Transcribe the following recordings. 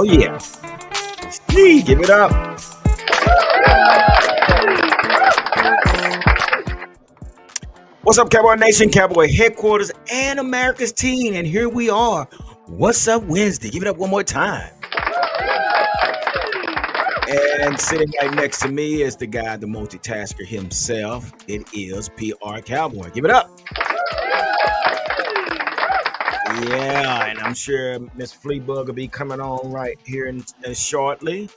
yeah. Steve, give it up. What's up, Cowboy Nation, Cowboy Headquarters, and America's team? And here we are. What's up Wednesday? Give it up one more time. And sitting right next to me is the guy, the multitasker himself. It is PR Cowboy. Give it up. Yeah, and I'm sure Miss Fleabug will be coming on right here shortly.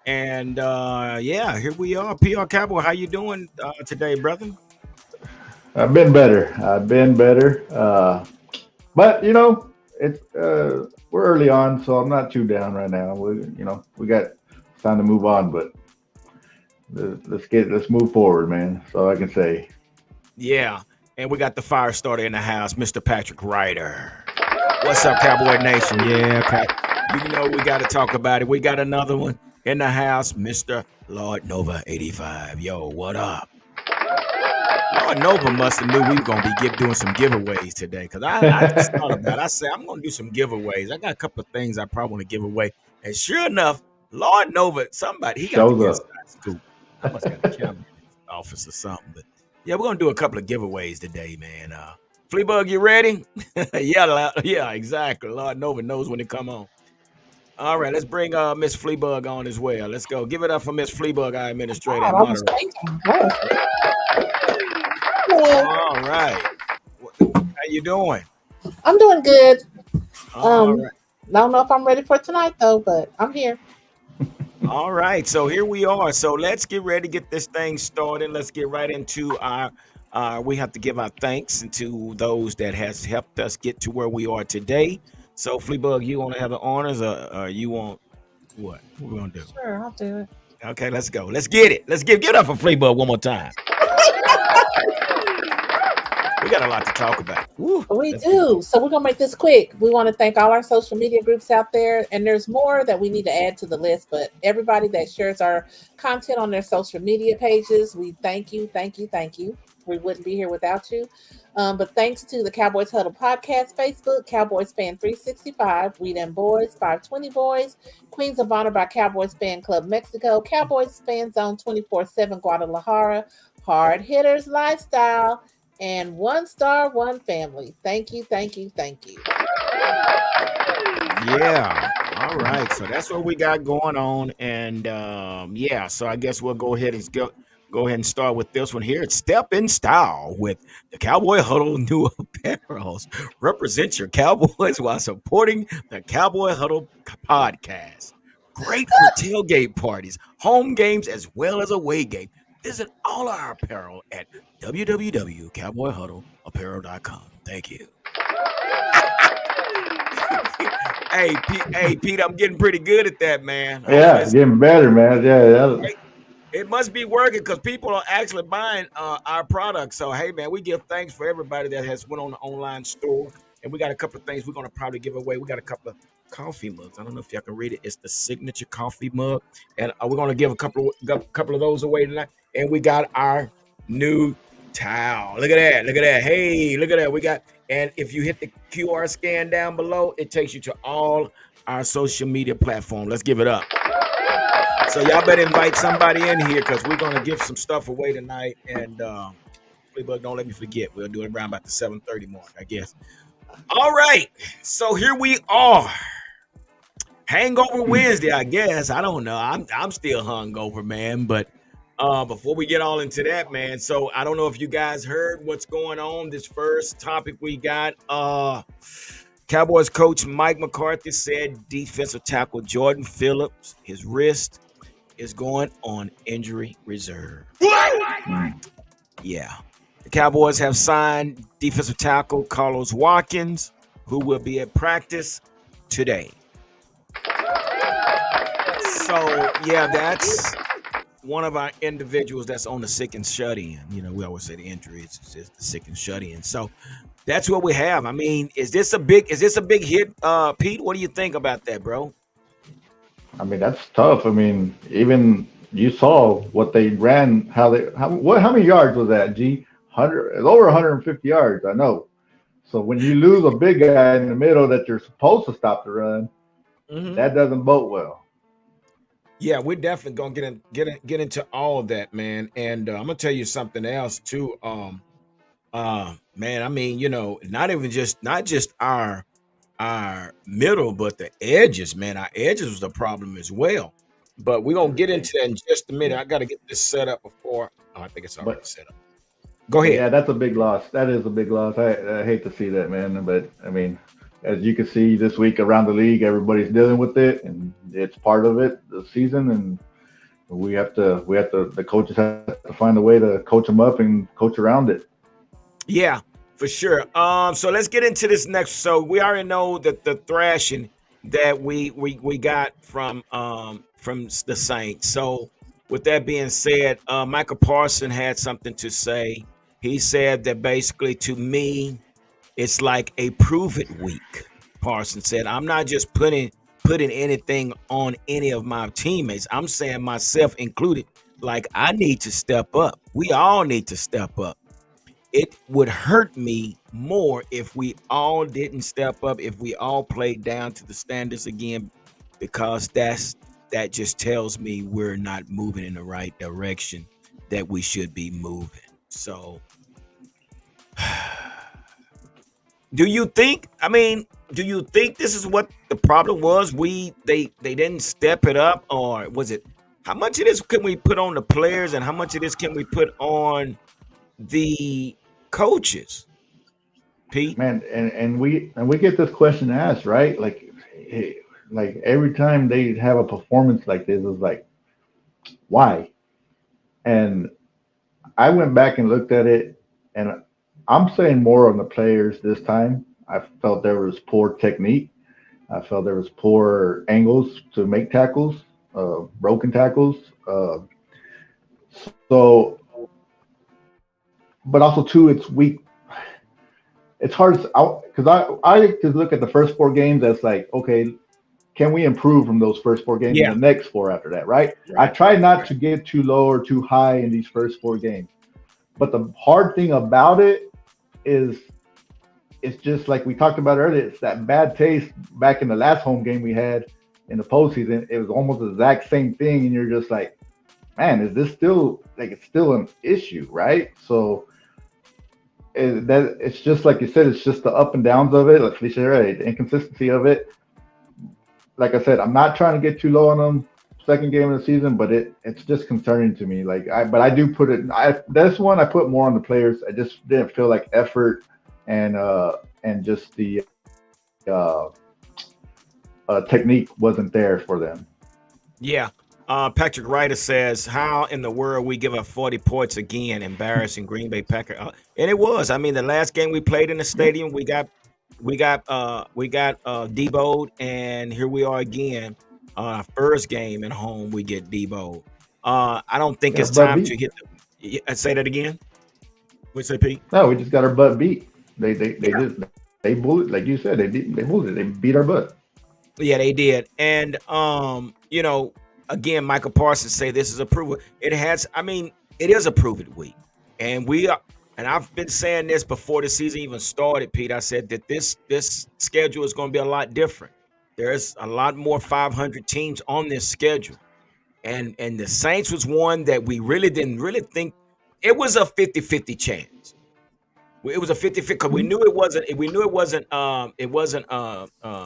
And yeah, here we are. PR Cowboy, how you doing today, brother? I've been better. But it's we're early on, so I'm not too down right now. We got time to move on, but let's move forward, man. That's all I can say. Yeah, and we got the fire starter in the house, Mr. Patrick Ryder. What's up, Cowboy Nation? Yeah, Pat. You know we got to talk about it. We got another one in the house, Mr. Lord Nova 85. Yo, what up? Lord Nova must have knew we were gonna be doing some giveaways today, because I just thought about it. I said I'm gonna do some giveaways. I got a couple of things I probably want to give away, and sure enough, Lord Nova, he got the inside scoop. I must have got a camera in his office or something. But yeah, we're gonna do a couple of giveaways today, man. Fleabug, you ready? yeah, exactly. Lord Nova knows when to come on. All right, let's bring Miss Fleabug on as well. Let's go. Give it up for Miss Fleabug, our administrator and moderator. All right. How you doing? I'm doing good. All right. I don't know if I'm ready for tonight though, but I'm here. All right, so here we are. So let's get ready to get this thing started. Let's get right into we have to give our thanks to those that has helped us get to where we are today. So Fleabug, you want to have the honors, or you want what? What we gonna do? Sure, I'll do it. Okay, let's go. Let's get it. Let's give it up for Fleabug one more time. We got a lot to talk about. We do. So we're going to make this quick. We want to thank all our social media groups out there. And there's more that we need to add to the list. But everybody that shares our content on their social media pages, we thank you, thank you, thank you. We wouldn't be here without you. But thanks to the Cowboys Huddle Podcast Facebook, Cowboys Fan 365, We Them Boys, 520 Boys, Queens of Honor by Cowboys Fan Club Mexico, Cowboys Fan Zone 24/7 Guadalajara, Hard Hitters Lifestyle, and One Star, One Family. Thank you, thank you, thank you. Yeah. All right. So that's what we got going on. And yeah, so I guess we'll go ahead and start with this one here. It's Step in Style with the Cowboy Huddle new apparels. Represent your Cowboys while supporting the Cowboy Huddle podcast. Great for tailgate parties, home games, as well as away game. Visit all our apparel at www.cowboyhuddleapparel.com. Thank you. Hey, Pete, I'm getting pretty good at that, man. Yeah, getting better, man. Yeah. It must be working because people are actually buying our products. So, hey, man, we give thanks for everybody that has went on the online store. And we got a couple of things we're going to probably give away. We got a couple of coffee mugs. I don't know if y'all can read it. It's the signature coffee mug. And we're going to give a couple of those away tonight. And we got our new towel. Look at that. Look at that. Hey, look at that. We got, and if you hit the QR scan down below, it takes you to all our social media platforms. Let's give it up. So y'all better invite somebody in here because we're going to give some stuff away tonight. And Fleabug, don't let me forget. We'll do it around about the 7:30 mark, I guess. All right. So here we are. Hangover Wednesday, I guess. I don't know. I'm still hungover, man. But before we get all into that, man, so I don't know if you guys heard what's going on. This first topic we got, Cowboys coach Mike McCarthy said defensive tackle Jordan Phillips, his wrist is going on injury reserve. Yeah. The Cowboys have signed defensive tackle Carlos Watkins, who will be at practice today. So, yeah, that's one of our individuals that's on the sick and shut-in. You know, we always say the injury is just the sick and shut-in. So that's what we have. I mean, is this a big hit, Pete? What do you think about that, bro? I mean, that's tough. I mean, even you saw what they ran, how many yards was that, G? 100, over 150 yards, I know. So when you lose a big guy in the middle that you're supposed to stop the run, Hmm. that doesn't bode well. Yeah, we're definitely gonna get into all of that, man. And I'm gonna tell you something else too. Man, I mean, not even not just our middle, but the edges, man. Our edges was a problem as well. But we're gonna get into that in just a minute. I gotta get this set up before. Oh, I think it's already But set up. Go but ahead. yeah, that's a big loss. That is a big loss. I hate to see that, man. But I mean, as you can see this week around the league, everybody's dealing with it, and it's part of it, the season, and we have to the coaches have to find a way to coach them up and coach around it. Yeah, for sure. So let's get into this next. So we already know that the thrashing that we got from the Saints. So with that being said, Michael Parson had something to say. He said that basically to me, it's like a prove it week. Parson said, I'm not just putting anything on any of my teammates. I'm saying myself included. Like I need to step up. We all need to step up. It would hurt me more if we all didn't step up, if we all played down to the standards again, because that just tells me we're not moving in the right direction that we should be moving. So do you think, I mean, do you think this is what the problem was? They didn't step it up, or was it how much of this can we put on the players and how much of this can we put on the coaches, Pete? Man, and we get this question asked, right? Like every time they have a performance like this, it's like, why? And I went back and looked at it, and I'm saying more on the players this time. I felt there was poor technique. I felt there was poor angles to make tackles, broken tackles. So, but also too, it's weak. It's hard because I just look at the first four games as like, okay, can we improve from those first four games in Yeah, the next four after that, right? I right, try not right. to get too low or too high in these first four games. But the hard thing about it is it's just like we talked about earlier. It's that bad taste back in the last home game we had in the postseason. It was almost the exact same thing, and you're just like, man, is this still like it's still an issue, right? So that it's just like you said, it's just the up and downs of it. Like Felicia, right, the inconsistency of it. Like I said, I'm not trying to get too low on them. Second game of the season, but it's just concerning to me. But I do put it. This one I put more on the players. I just didn't feel like effort and just the technique wasn't there for them. Yeah. Patrick Ryder says, "How in the world we give up 40 points again, embarrassing Green Bay Packer?" And it was. I mean, the last game we played in the stadium, we got deboed, and here we are again. Our first game at home, we get deboed. I don't think Got our it's butt time beat. to hit the. Say that again. What say, Pete? No, we just got our butt beat. They Yeah, just they bullied, like you said, they bullied. They beat our butt. yeah, they did. And again, Michael Parsons say this is a prove. It has. I mean, it is a prove it week, and we are. And I've been saying this before the season even started, Pete. I said that this schedule is going to be a lot different. There's a lot more 500 teams on this schedule, and the Saints was one that we really didn't really think it was a 50-50 chance. It was a 50-50 because we knew it wasn't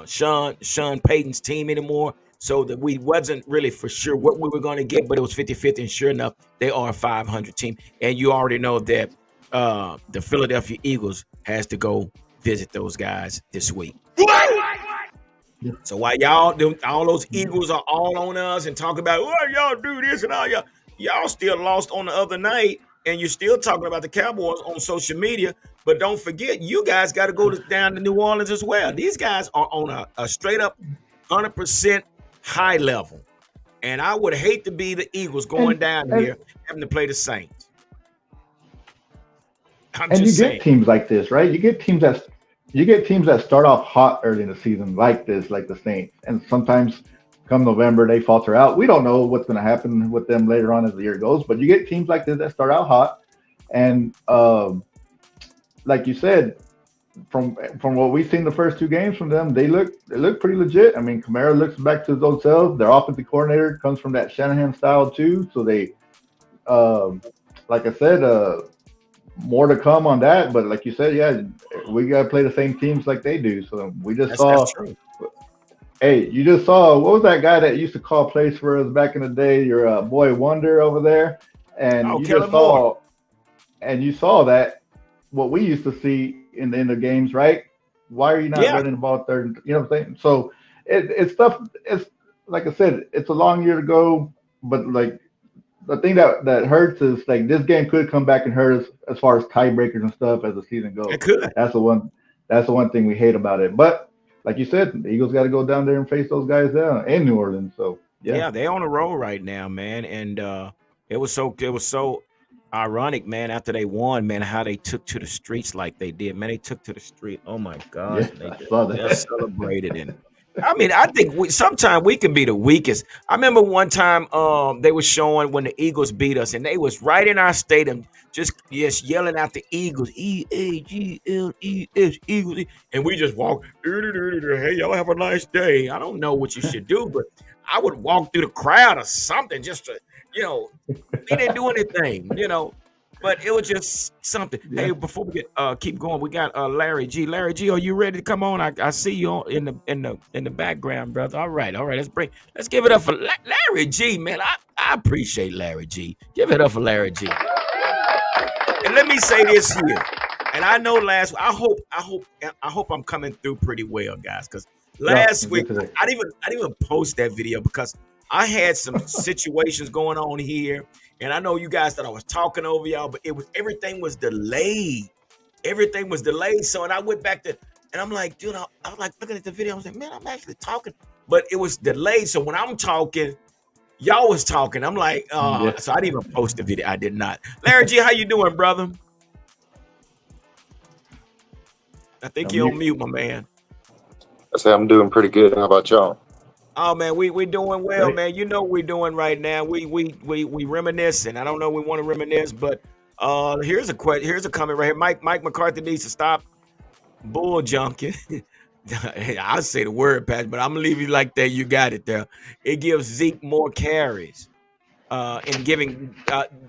Sean Payton's team anymore. So that we wasn't really for sure what we were going to get, but it was 50-50. And sure enough, they are a 500 team. And you already know that the Philadelphia Eagles has to go visit those guys this week. So while all those Eagles are all on us and talking about, oh, y'all do this and all y'all still lost on the other night, and you're still talking about the Cowboys on social media. But don't forget, you guys got to go down to New Orleans as well. These guys are on a straight up 100% high level, and I would hate to be the Eagles going And down and here having to play the Saints. I'm and you just get saying. teams like this, right? You get teams that start off hot early in the season like this, like the Saints, and sometimes come November they falter out. We don't know what's going to happen with them later on as the year goes, but you get teams like this that start out hot, and like you said, from what we've seen the first two games from them, they look pretty legit. I mean, Kamara looks back to his old self. Their offensive coordinator comes from that Shanahan style too. So they, um, like I said, more to come on that. But like you said, yeah, we got to play the same teams like they do. So we just That's saw. true. Hey, you just saw what was that guy that used to call plays for us back in the day? Your boy Wonder over there, and Oh, you Kellen just Moore. saw, and you saw that what we used to see in the games, right? Why are you not Yeah, running the ball third? You know what I'm saying? So it's stuff. It's like I said, it's a long year to go, but like the thing that hurts is like this game could come back and hurt us as far as tiebreakers and stuff as the season it goes. could. That's the one. That's the one thing we hate about it. But like you said, the Eagles got to go down there and face those guys down in New Orleans. So yeah, Yeah, they on the roll right now, man. And it was so ironic, man, after they won, man, how they took to the streets like they did. Man, they took to the street. Oh my gosh. yes, And they I just saw just that. celebrated. And I mean, I think sometimes we can be the weakest. I remember one time they were showing when the Eagles beat us and they was right in our stadium just yes yelling out the Eagles, EAGLES, Eagles. And we just walk, hey, y'all have a nice day. I don't know what you should do, but I would walk through the crowd or something just to, you know, we didn't do anything. But it was just something. Yeah, Hey, before we get keep going, we got Larry G. Larry G, are you ready to come on? I see you in the background, brother. All right. Let's give it up for Larry G, man. I appreciate Larry G. Give it up for Larry G. And let me say this here. And I know I hope I'm coming through pretty well, guys. Because no, last it's week good today. I didn't even post that video because I had some situations going on here, and I know you guys thought I was talking over y'all, but everything was delayed. Everything was delayed. So and I went back to and I'm like, dude, I was like looking at the video. I was like, man, I'm actually talking, but it was delayed. So when I'm talking, y'all was talking. I'm like, Yeah, so I didn't even post the video. I did not. Larry G, how you doing, brother? I think I'm you're on mute. mute, my man. I say I'm doing pretty good. How about y'all? Oh man, we doing well, Great. man. You know what we're doing right now. We reminiscing. I don't know we want to reminisce, but here's a comment right here. Mike McCarthy needs to stop bull junking. I'll say the word, Pat, but I'm gonna leave you like that. You got it there. It gives Zeke more carries. And giving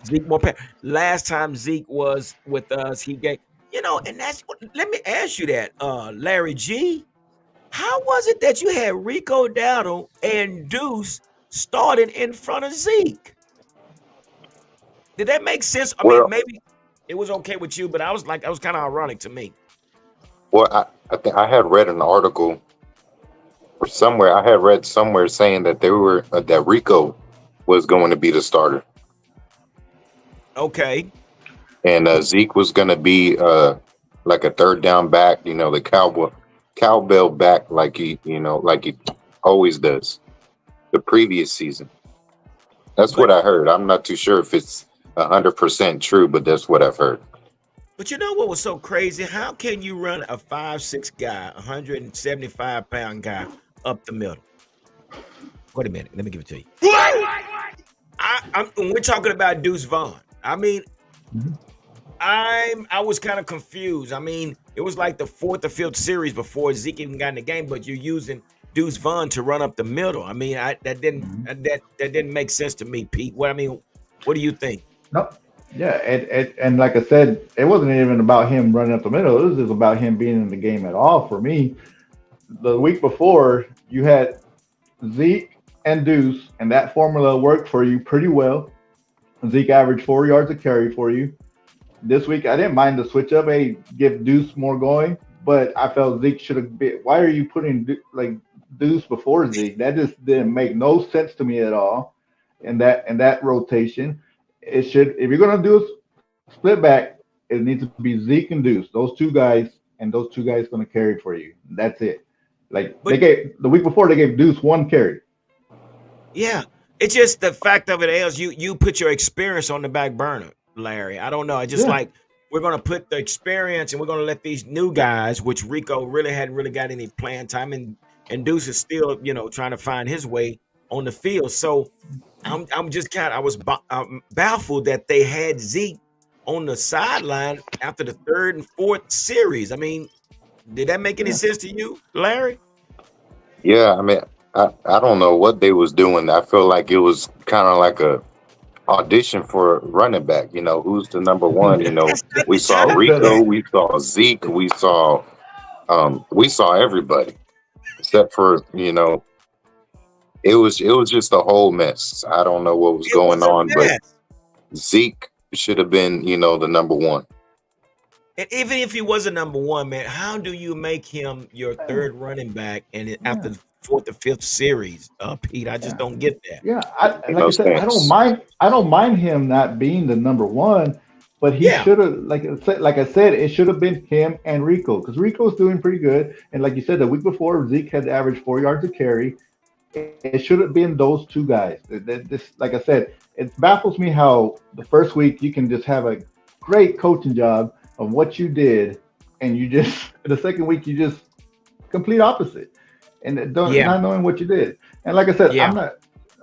Zeke more. Last time Zeke was with us, he gave and that's what. Let me ask you that, Larry G. How was it that you had Rico Dowdle and Deuce starting in front of Zeke? Did that make sense? I mean, Well, maybe it was okay with you, but I was like, that was kind of ironic to me. I think I had read an article or somewhere. I had read somewhere saying that they were that Rico was going to be the starter, Okay, and Zeke was going to be like a third down back. You know, the cowbell back, like he always does the previous season. That's what but I heard. I'm not too sure if it's 100% true, but that's what I've heard. but you know what was so crazy? How can you run a 5'6" guy, 175-pound guy up the middle? Wait a minute, let me give it to you. When we're talking about Deuce Vaughn, I mean, Mhm. I was kind of confused. I mean, it was like the fourth or fifth series before Zeke even got in the game, but you're using Deuce Vaughn to run up the middle. I mean, that didn't Mhm. that didn't make sense to me, Pete. What do you think? No, yeah, and like I said, it wasn't even about him running up the middle. It was just about him being in the game at all. For me, the week before, you had Zeke and Deuce, and that formula worked for you pretty well. Zeke averaged 4 yards a carry for you. This week, I didn't mind the switch up. Hey, give Deuce more going, but I felt Zeke should have been. Why are you putting like Deuce before Zeke? That just didn't make no sense to me at all. In that rotation, it should. If you're gonna do a split back, it needs to be Zeke and Deuce. Those two guys, and those two guys gonna carry for you. That's it. Like they But gave the week before, they gave Deuce one carry. yeah, it's just the fact of it is you put your experience on the back burner, Larry. I don't know. I just Yeah. like we're gonna put the experience and we're gonna let these new guys, which Rico really hadn't really got any playing time, and Deuce is still trying to find his way on the field. So I'm just kind of I was baffled that they had Zeke on the sideline after the third and fourth series. I mean, Did that make any Yeah. sense to you, Larry? Yeah, I mean, I don't know what they was doing. I feel like it was kind of like a audition for running back. You know, who's the number one? You know, That's not we the saw time It's for the Rico, that. we saw Zeke, we saw everybody except for, it was just a whole mess. I don't know what was It was going a on, but mess. Zeke should have been, the number one. And even if he was a number one, man, how do you make him your yeah, third running back and after yeah, the fourth or fifth series, Pete? I just yeah. don't get that. Yeah, Didn't I make like no I said, I don't sense. mind. I don't mind him not being the number one, but he Yeah, should have, like I said, it should have been him and Rico because Rico's doing pretty good. And like you said, the week before Zeke had averaged 4 yards a carry. It should have been those two guys. Like I said, it baffles me how the first week you can just have a great coaching job of what you did, and you just the second week you just complete opposite, and don't yeah, not knowing what you did. And like I said, yeah. I'm not.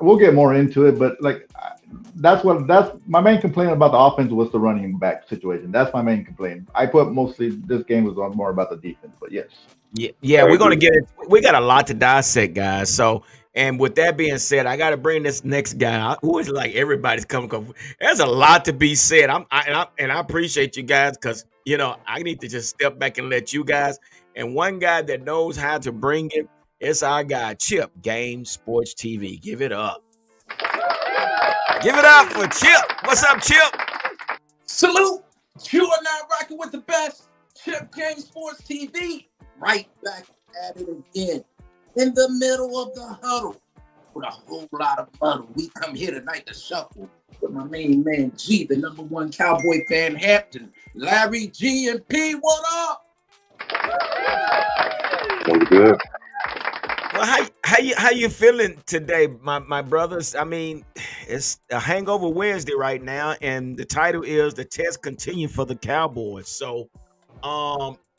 We'll get more into it, but that's my main complaint about the offense was the running back situation. That's my main complaint. I put mostly this game was on more about the defense, but yes. Yeah, I we're gonna agree. get it. We got a lot to dissect, guys. So, and with that being said, I got to bring this next guy out who is like everybody's coming. There's a lot to be said. And I appreciate you guys because I need to just step back and let you guys. And one guy that knows how to bring it is our guy Chip, Game Sports TV. Give it up. Give it up for Chip. What's up, Chip? Salute! You are now rocking with the best. Chip Game Sports TV. Right back at it again. In the middle of the huddle. With a whole lot of muddle. We come here tonight to shuffle with my main man G, the number one Cowboy fan, Hampton. Larry G and P, what up? Was good. Well, how you feeling today, my brothers? I mean, it's a hangover Wednesday right now, and the title is "The Test Continue for the Cowboys." So,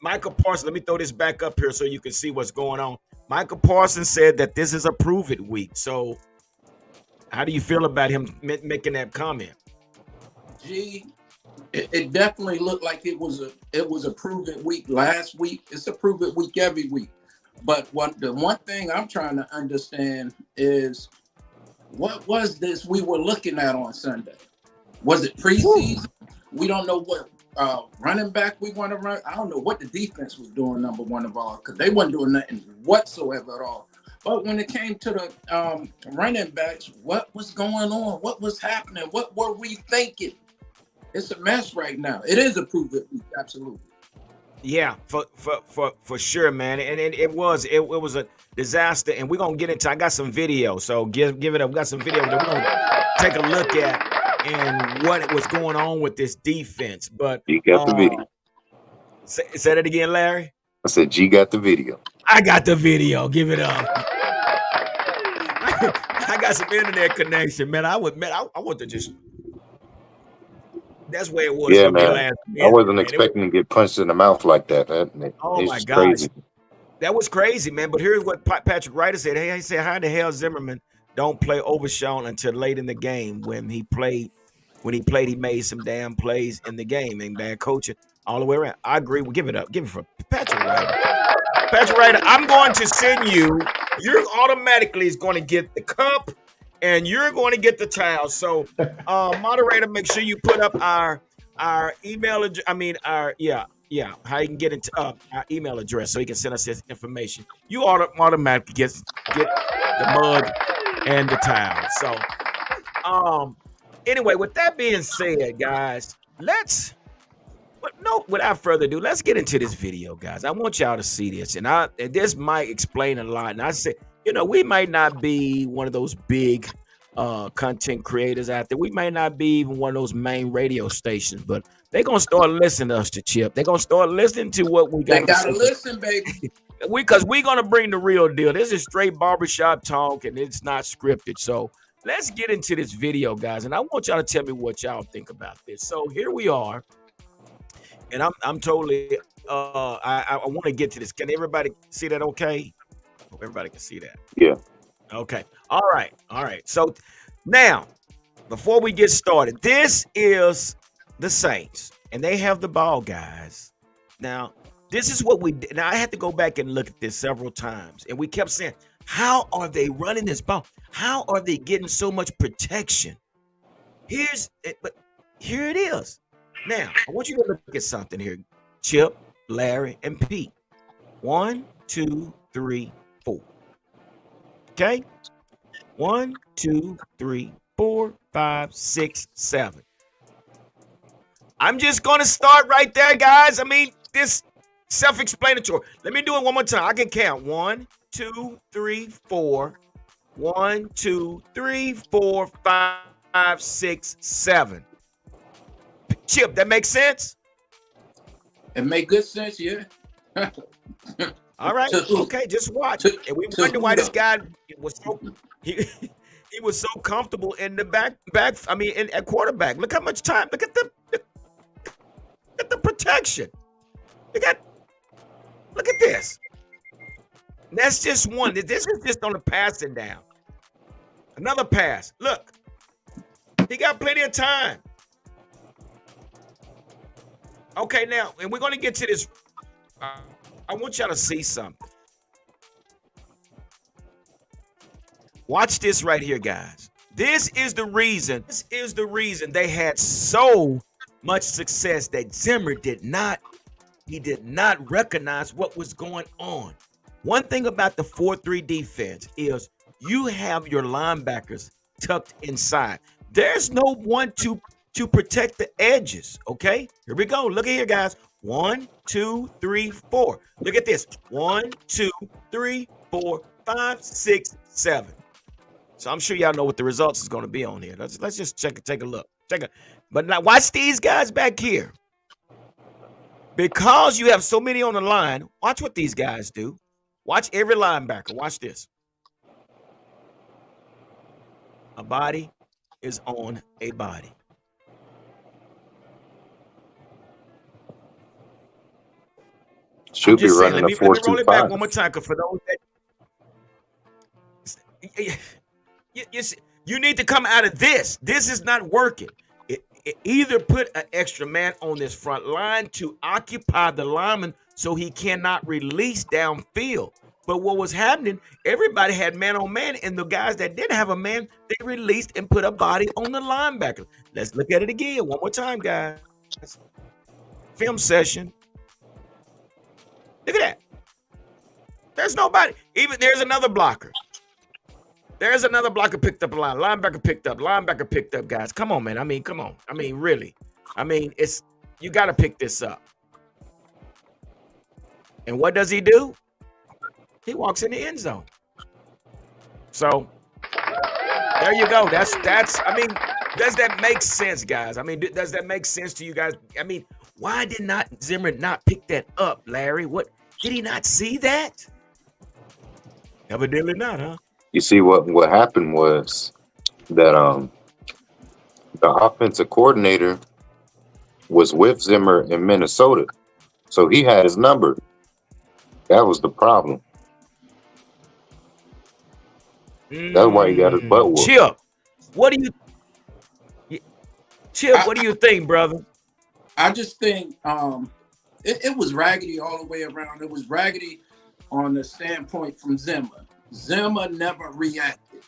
Michael Parsons, let me throw this back up here so you can see what's going on. Michael Parsons said that this is a prove it week. So, how do you feel about him making that comment? G, it definitely looked like it was a prove it week last week. It's a prove it week every week. But the one thing I'm trying to understand is what was this we were looking at on Sunday? Was it preseason? We don't know what running back we want to run. I don't know what the defense was doing, number one of all, because they wasn't doing nothing whatsoever at all. But when it came to the running backs, what was going on? What was happening? What were we thinking? It's a mess right now. It is a prove it week, absolutely. Yeah, for sure, man. And it was a disaster. And we're gonna get into. I got some video, so give it up. We got some video that we're gonna take a look at and what was going on with this defense. But G got the video. say that again, Larry. I said G got the video. I got the video. Give it up. I got some internet connection, man. I want to just. That's where it was Yeah, for me man. last I Wednesday, wasn't man. expecting to get punched in the mouth like that. Oh It's my just gosh. crazy. That was crazy, man. But here's what Patrick Ryder said. Hey, he said, how the hell Zimmerman don't play Overshawn until late in the game when he played, he made some damn plays in the game and bad coaching all the way around. I agree. We'll give it up. Give it for Patrick Ryder. Patrick Ryder, I'm going to send you. You're automatically is going to get the cup and you're going to get the towel. So, moderator, make sure you put up our email address. I mean, how you can get into our email address so he can send us his information. You automatically get the mug and the towel. So, anyway, with that being said, guys, without further ado, let's get into this video, guys. I want y'all to see this, and this might explain a lot. And I said, we might not be one of those big content creators out there. We may not be even one of those main radio stations, but they're gonna start listening to us, to Chip. They're gonna start listening to what we got. They gotta listen, baby. Because we're gonna bring the real deal. This is straight barbershop talk, and it's not scripted. So let's get into this video, guys. And I want y'all to tell me what y'all think about this. So here we are. And I'm totally I want to get to this. Can everybody see that okay? Hope everybody can see that. Yeah. Okay. All right. So now, before we get started, this is the Saints. And they have the ball, guys. Now, This is what we did. Now I had to go back and look at this several times, and we kept saying, "How are they running this ball? How are they getting so much protection?" But here it is. Now I want you to look at something here, Chip, Larry, and Pete. 1, 2, 3, 4. Okay. 1, 2, 3, 4, 5, 6, 7. I'm just gonna start right there, guys. I mean, this self-explanatory. Let me do it one more time. I can count. 1, 2, 3, 4. 1, 2, 3, 4, 5, 6, 7. Chip, that makes sense? It make good sense, yeah. All right. Okay, just watch. And we wonder why this guy was so he was so comfortable in the back. I mean, at quarterback. Look how much time. Look at the protection. Look at this. That's just one. This is just on the passing down. Another pass. Look, he got plenty of time. Okay, now, and we're going to get to this. I want y'all to see something. Watch this right here, guys. This is the reason they had so much success that Zimmer did not recognize what was going on. One thing about the 4-3 defense is you have your linebackers tucked inside. There's no one to protect the edges. Okay, here we go. Look at here, guys. 1, 2, 3, 4. Look at this. 1, 2, 3, 4, 5, 6, 7. So I'm sure y'all know what the results is going to be on here. Let's just take a look. But now watch these guys back here. Because you have so many on the line, watch what these guys do. Watch every linebacker. Watch this. A body is on a body. Should be running a 4-2-5. Let me roll it back one more time, because for those that you need to come out of this. This is not working. Either put an extra man on this front line to occupy the lineman so he cannot release downfield. But what was happening, everybody had man on man, and the guys that didn't have a man, they released and put a body on the linebacker. Let's look at it again one more time, guys. Film session. Look at that. There's nobody. Even there's another blocker. There's another blocker picked up a line. Linebacker picked up. Linebacker picked up, guys. Come on, man. I mean, come on. I mean, really. I mean, you got to pick this up. And what does he do? He walks in the end zone. So there you go. That's. I mean, does that make sense, guys? I mean, does that make sense to you guys? I mean, why did not Zimmer not pick that up, Larry? What did he not see that? Evidently not, huh? You see, what happened was that the offensive coordinator was with Zimmer in Minnesota, so he had his number. That was the problem. That's why he got his butt whooped. Chip, what do you think, brother? I just think it was raggedy all the way around. It was raggedy on the standpoint from Zimmer. Zimmer never reacted.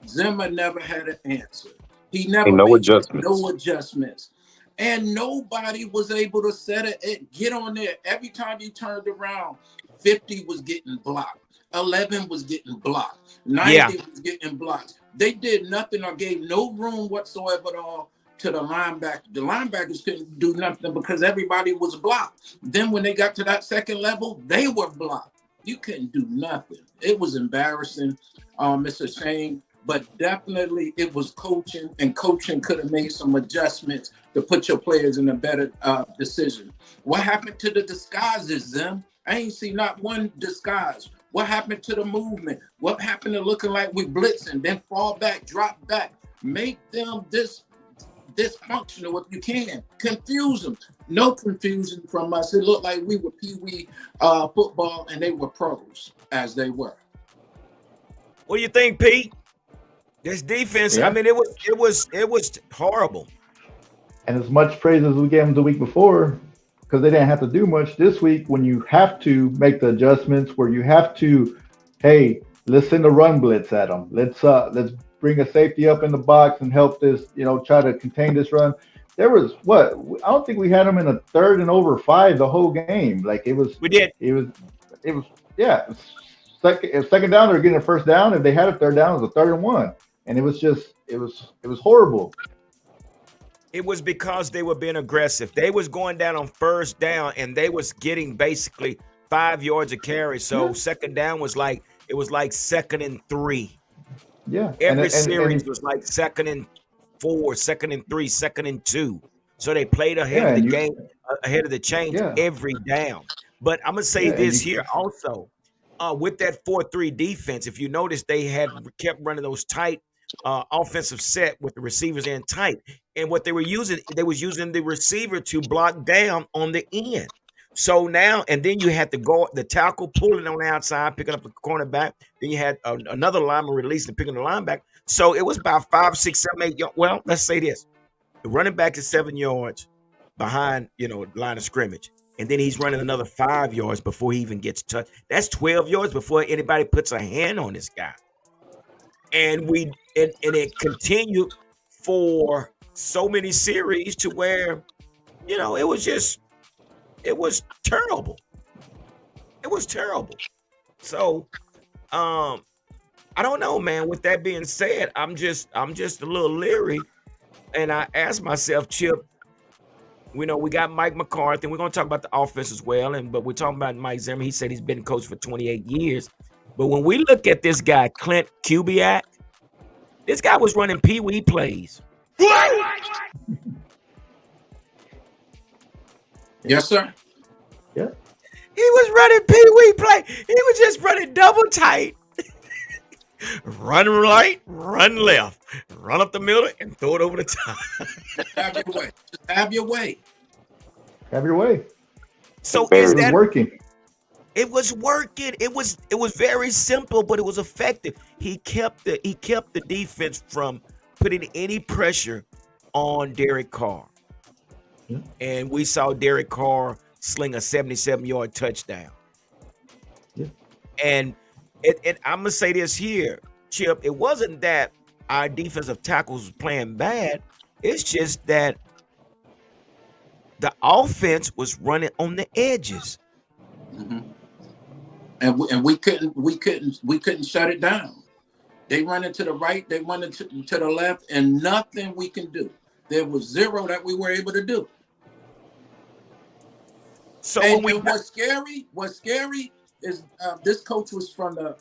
Zimmer never had an answer. He never no made adjustments. No adjustments. And nobody was able to set it, get on there. Every time you turned around, 50 was getting blocked. 11 was getting blocked. 90 was getting blocked. They did nothing or gave no room whatsoever at all to the linebacker. The linebackers couldn't do nothing because everybody was blocked. Then when they got to that second level, they were blocked. You couldn't do nothing. It was embarrassing. It's a shame, but definitely it was coaching, and coaching could have made some adjustments to put your players in a better decision. What happened to the disguises, Zim? I ain't seen not one disguise. What happened to the movement? What happened to looking like we blitzing, then fall back, drop back? Make them dysfunctional if you can. Confuse them. No confusion from us. It looked like we were pee-wee football and they were pros, as they were. What do you think, Pete? This defense, I mean, it was horrible. And as much praise as we gave him the week before, because they didn't have to do much. This week, when you have to make the adjustments, where you have to, hey, let's send a run blitz at them. Let's bring a safety up in the box and help this, try to contain this run. There was what, I don't think we had them in a third and over 5 the whole game. Like We did. it was yeah. If second down, they were getting a first down. If they had a third down, it was a 3rd and 1, and it was horrible. It was because they were being aggressive. They was going down on first down, and they was getting basically 5 yards of carry. So Yeah. second down was like 2nd and 3. Yeah, Every series was like 2nd and 4, 2nd and 3, 2nd and 2. So they played ahead yeah, of the and you game, ahead of the change yeah every down. But I'm gonna say yeah and this you here also, with that 4-3 defense. If you notice, they had kept running those tight offensive set with the receivers in tight, and what they was using the receiver to block down on the end. So now, and then you had to go the tackle pulling on the outside, picking up the cornerback. Then you had another lineman releasing, picking the linebacker. So it was about 5, 6, 7, 8 yards. Well, let's say this: the running back is 7 yards behind, line of scrimmage, and then he's running another 5 yards before he even gets touched. That's 12 yards before anybody puts a hand on this guy. And it continued for so many series to where, it was terrible. It was terrible. So, I don't know, man. With that being said, I'm just a little leery, and I asked myself, Chip. We got Mike McCarthy. We're going to talk about the offense as well, but we're talking about Mike Zimmer. He said he's been coach for 28 years. But when we look at this guy, Clint Kubiak, this guy was running pee-wee plays. Yes, sir. yeah He was running pee-wee play. He was just running double tight. Run right, run left, run up the middle, and throw it over the top. Have your way. Just have your way. have your way. So It is was that working. it was working? It was very simple, but it was effective. He kept the defense from putting any pressure on Derek Carr, Yeah. and we saw Derek Carr sling a 77-yard touchdown. Yeah. And I'm gonna say this here, Chip. It wasn't that our defensive tackles was playing bad. It's just that the offense was running on the edges. hmm And we couldn't shut it down. They run it to the right, they run it to the left, and nothing we can do. There was zero that we were able to do. So And, when we and what's scary is this coach was from the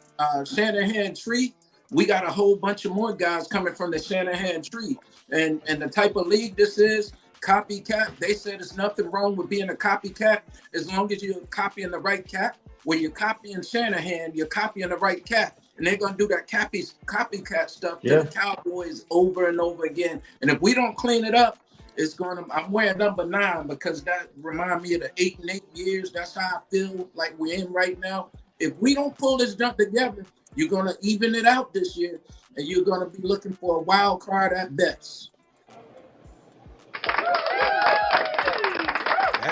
Shanahan tree. We got a whole bunch of more guys coming from the Shanahan tree. And the type of league this is, copycat. They said there's nothing wrong with being a copycat as long as you're copying the right cat. When you're copying Shanahan, you're copying the right cat. And they're going to do that copycat stuff to Yeah. the Cowboys over and over again. And if we don't clean it up, it's going to, I'm wearing number 9 because that reminds me of the 8 and 8 years. That's how I feel like we're in right now. If we don't pull this jump together, you're going to even it out this year, and you're going to be looking for a wild card at best.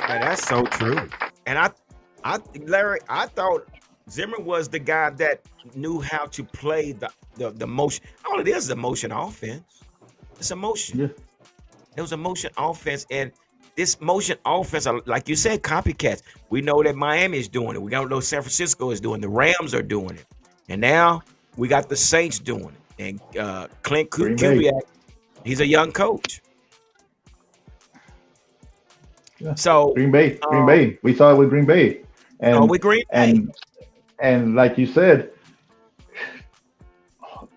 That's so true. And Larry, I thought Zimmer was the guy that knew how to play the motion. All it is a motion offense. It's a motion. Yeah. It was a motion offense, and this motion offense, like you said, copycats. We know that Miami is doing it. We know San Francisco is doing it. The Rams are doing it, and now we got the Saints doing it. And Clint Green Bay. Kubiak, he's a young coach. Yeah. So Green Bay. We saw it with Green Bay. And with Green Bay. and like you said,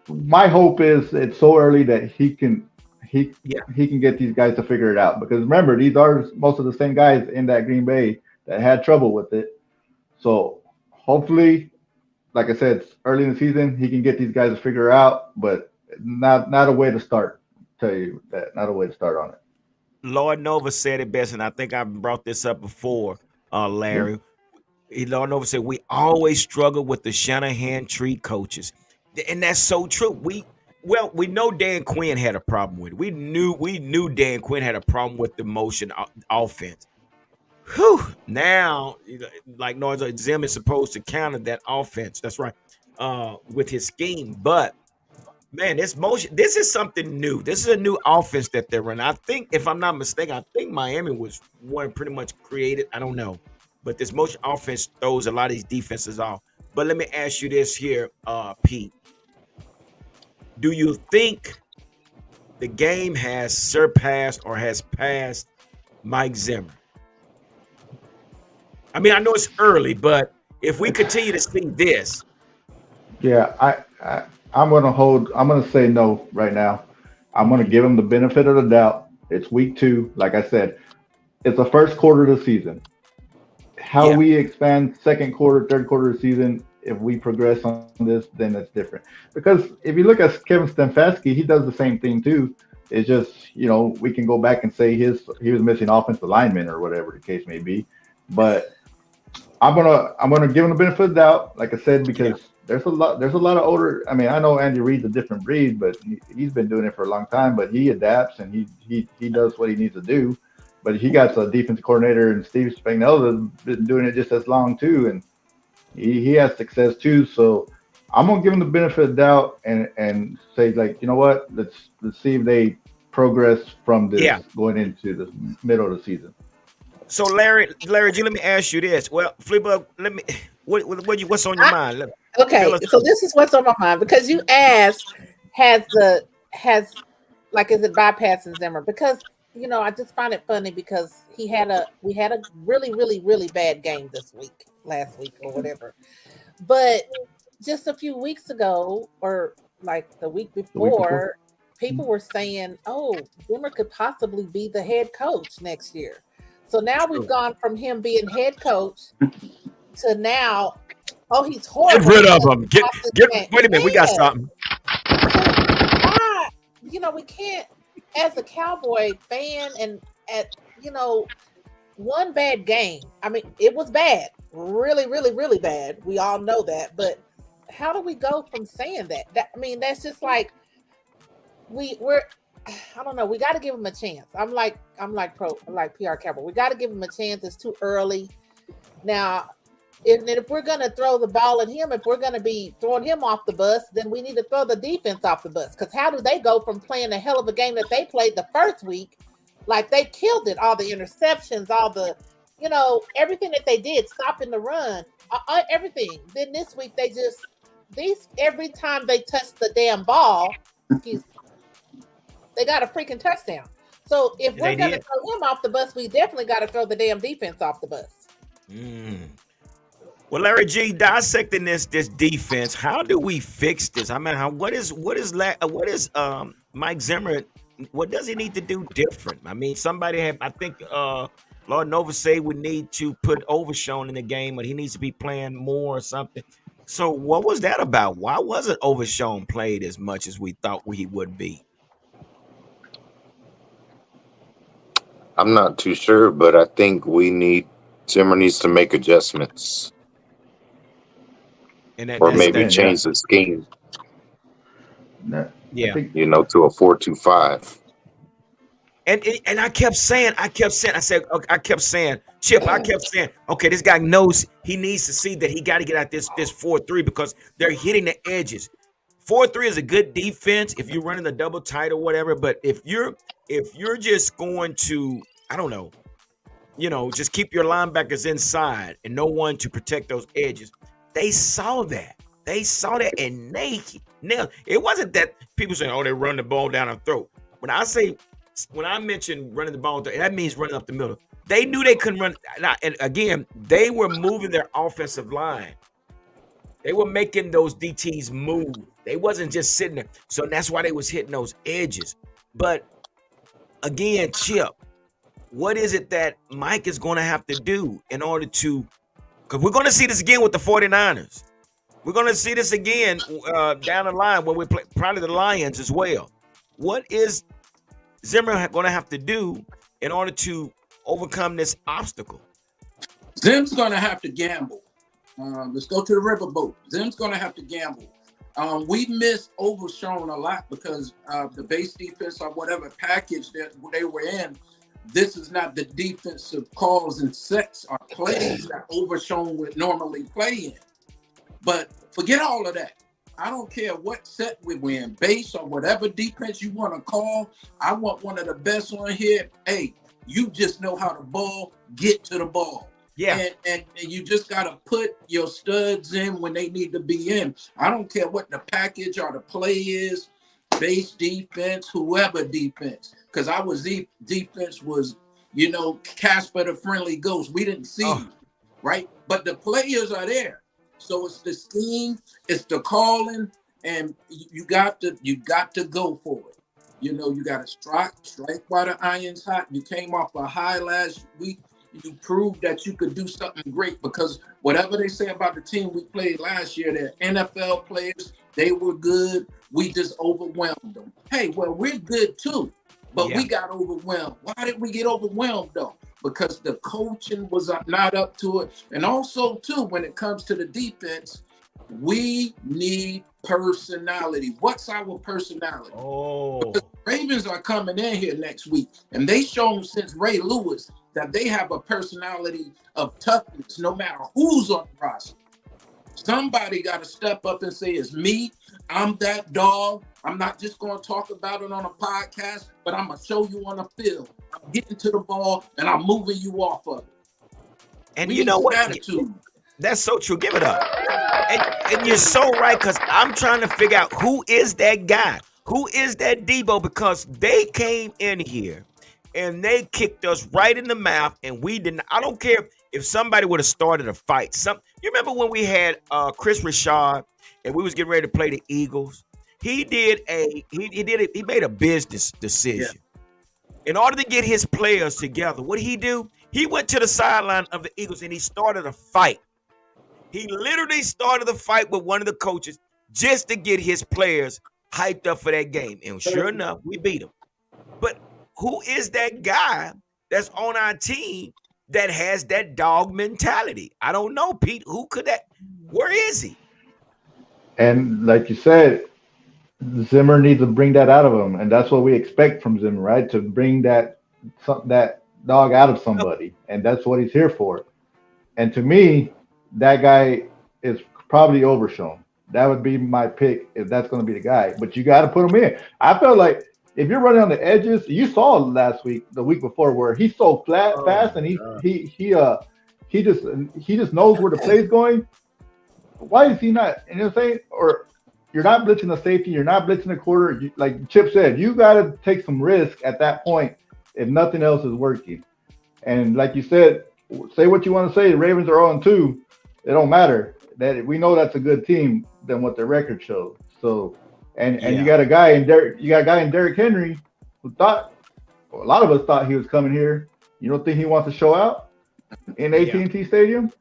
my hope is it's so early that he can get these guys to figure it out. Because remember, these are most of the same guys in that Green Bay that had trouble with it. So hopefully, like I said, it's early in the season, he can get these guys to figure it out, but not a way to start. Tell you that, not a way to start on it. Lord Nova said it best, and I think I brought this up before, Larry. Lord Nova said we always struggle with the Shanahan tree coaches, and that's so true. We know Dan Quinn had a problem with it. We knew Dan Quinn had a problem with the motion offense. Whew. Now, like Noise Zim is supposed to counter that offense. That's right. With his scheme, but man, this is something new. This is a new offense that they're running. I think, if I'm not mistaken, I think Miami was one pretty much created. I don't know, but this motion offense throws a lot of these defenses off. But let me ask you this here, Pete. Do you think the game has surpassed or has passed Mike Zimmer? I mean, I know it's early, but if we continue to see this, Yeah, I'm gonna hold. I'm gonna say no right now. I'm gonna give him the benefit of the doubt. It's week 2. Like I said, it's the first quarter of the season. How yeah, we expand second quarter, third quarter of the season, if we progress on this, then it's different. Because if you look at Kevin Stefanski, he does the same thing too. It's just, we can go back and say he was missing offensive linemen or whatever the case may be. But I'm gonna give him the benefit of the doubt, like I said, yeah, because there's a lot of older. I mean, I know Andy Reid's a different breed, but he's been doing it for a long time. But he adapts and he does what he needs to do. But he got a defensive coordinator and Steve Spagnuolo that's been doing it just as long too, and he has success too. So I'm gonna give him the benefit of the doubt and say, like, you know what, let's see if they progress from this yeah. going into the middle of the season. So Larry G, let me ask you this. Well, Flipper, let me what's on your I, mind? Tell okay, us so something. this is what's on my mind because you asked, has like is it bypassing Zimmer? Because I just find it funny because we had a really really really bad game this week, last week or whatever. But just a few weeks ago, or like the week The week before. before, people were saying, "Oh, Zimmer could possibly be the head coach next year." So now we've True. gone from him being head coach to now, oh, he's Get horrible rid of because them. he Get lost this get. game. Wait a minute, we got Yeah. something. So why? We can't, as a Cowboy fan, and at one bad game. I mean, it was bad, really, really, really bad. We all know that. But how do we go from saying that? I mean, that's just like we're. I don't know. We got to give him a chance. I'm like PR Cowboy. We got to give him a chance. It's too early now. If we're going to throw the ball at him, if we're going to be throwing him off the bus, then we need to throw the defense off the bus. Because how do they go from playing a hell of a game that they played the first week, like they killed it, all the interceptions, all the, everything that they did, stopping the run, everything. Then this week every time they touch the damn ball, excuse me, they got a freaking touchdown. So if we're They going to did. throw him off the bus, we definitely got to throw the damn defense off the bus. Mm. Well, Larry G, dissecting this defense, how do we fix this? I mean, what is Mike Zimmer? What does he need to do different? I mean, I think Lord Nova say we need to put Overshown in the game, but he needs to be playing more or something. So what was that about? Why wasn't Overshown played as much as we thought he would be? I'm not too sure, but I think Zimmer needs to make adjustments And or Big maybe Ben, yeah. change the scheme, No, I yeah. think to a 4-2-5. And I kept saying, Chip, I kept saying, okay, this guy knows he needs to see that he got to get out this 4-3 because they're hitting the edges. 4-3 is a good defense if you're running the double tight or whatever. But if you're just going to, I don't know, just keep your linebackers inside and no one to protect those edges. They saw that. They saw that and nailed. It wasn't that people saying, oh, they run the ball down our throat. When I mention running the ball, that means running up the middle. They knew they couldn't run. And again, they were moving their offensive line. They were making those DTs move. They wasn't just sitting there. So that's why they was hitting those edges. But again, Chip, what is it that Mike is going to have to do in order to, because we're going to see this again with the 49ers. We're going to see this again down the line when we play probably the Lions as well. What is Zimmer going to have to do in order to overcome this obstacle? Zim's going to have to gamble. Let's go to the riverboat. Zim's going to have to gamble. We missed Overshown a lot because the base defense or whatever package that they were in this is not the defensive calls and sets or plays that Overshown would normally play in. But forget all of that. I don't care what set we win, base or whatever defense you want to call. I want one of the best on here. Hey, you just know how to ball, get to the ball. Yeah. And you just got to put your studs in when they need to be in. I don't care what the package or the play is, base defense, whoever defense. Because defense was, Casper the Friendly Ghost. We didn't see you, right? But the players are there. So it's the scheme, it's the calling, and you got to go for it. You got to strike while the iron's hot. You came off a high last week. You proved that you could do something great, because whatever they say about the team we played last year, they're NFL players. They were good. We just overwhelmed them. Hey, well, we're good too, but we got overwhelmed. Why did we get overwhelmed though? Because the coaching was not up to it. And also, too, when it comes to the defense, we need personality. What's our personality? Because Ravens are coming in here next week, and they shown since Ray Lewis that they have a personality of toughness no matter who's on the roster. Somebody got to step up and say, it's me. I'm that dog. I'm not just going to talk about it on a podcast, but I'm going to show you on the field. I'm getting to the ball, and I'm moving you off of it. And you know what? Attitude. That's so true. Give it up. And you're so right, because I'm trying to figure out who is that guy. Who is that Debo? Because they came in here, and they kicked us right in the mouth, and we didn't. I don't care if somebody would have started a fight. You remember when we had Chris Richard, and we was getting ready to play the Eagles? He made a business decision. In order to get his players together, what did he do? He went to the sideline of the Eagles and he started a fight. He literally started a fight with one of the coaches just to get his players hyped up for that game. And sure enough, we beat him. But who is that guy that's on our team that has that dog mentality? I don't know, Pete. Who could that? Where is he? And like you said, Zimmer needs to bring that out of him, and that's what we expect from Zimmer, right? To bring that dog out of somebody, and that's what he's here for. And to me, that guy is probably Overshown. That would be my pick if that's going to be the guy. But you got to put him in. I felt like if you're running on the edges, you saw last week, the week before, where he's so fast, and he just knows where the play's going. Why is he not? You know what I'm saying? Or you're not blitzing the safety, you're not blitzing the quarter. Like Chip said, you got to take some risk at that point if nothing else is working. And like you said, say what you want to say. The Ravens are 0-2. It don't matter. That we know that's a good team than what their record shows. So, and you got a guy in Derrick Henry who thought, a lot of us thought he was coming here. You don't think he wants to show out in AT&T Stadium?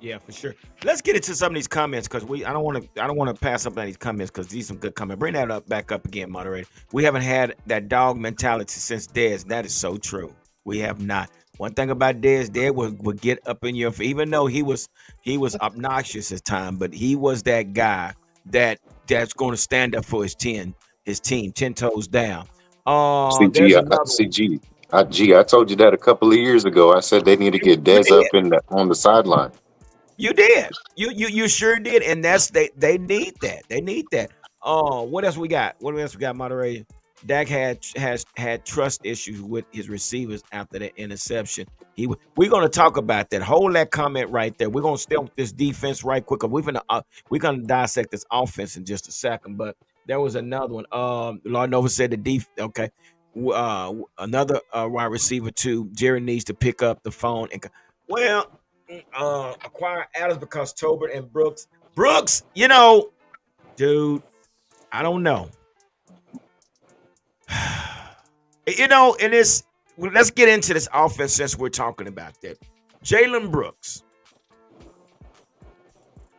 Yeah, for sure. Let's get into some of these comments, because I don't want to pass up on these comments, because these are some good comments. Bring that back up again, moderator. We haven't had that dog mentality since Dez. That is so true. We have not. One thing about Dez would get up in your face, even though he was obnoxious at times, but he was that guy that's going to stand up for his team 10 toes down. CG, I told you that a couple of years ago. I said they need to get Dez up on the sideline. You did. You sure did, and they need that. They need that. What else we got? Moderator? Dak had trust issues with his receivers after that interception. We're going to talk about that. Hold that comment right there. We're going to stay with this defense right quick. We're going to dissect this offense in just a second. But there was another one. Lord Nova said the okay. Another wide receiver too. Jerry needs to pick up the phone and acquire Adams, because Tolbert and Brooks, dude, I don't know. And let's get into this offense since we're talking about that. Jalen Brooks.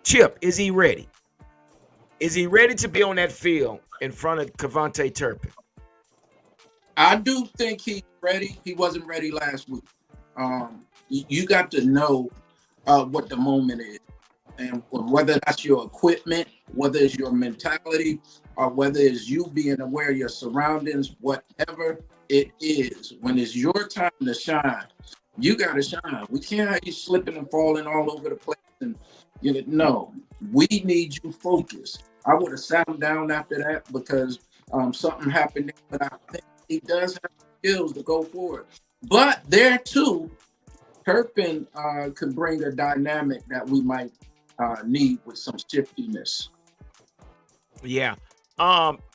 Chip, is he ready? Is he ready to be on that field in front of Kevontae Turpin? I do think he's ready. He wasn't ready last week. You got to know what the moment is. And whether that's your equipment, whether it's your mentality, or whether it's you being aware of your surroundings, whatever it is, when it's your time to shine, you got to shine. We can't have you slipping and falling all over the place. And no, we need you focused. I would have sat him down after that because something happened there, but I think he does have skills to go forward. But there too, Turpin could bring a dynamic that we might need with some shiftiness. Yeah.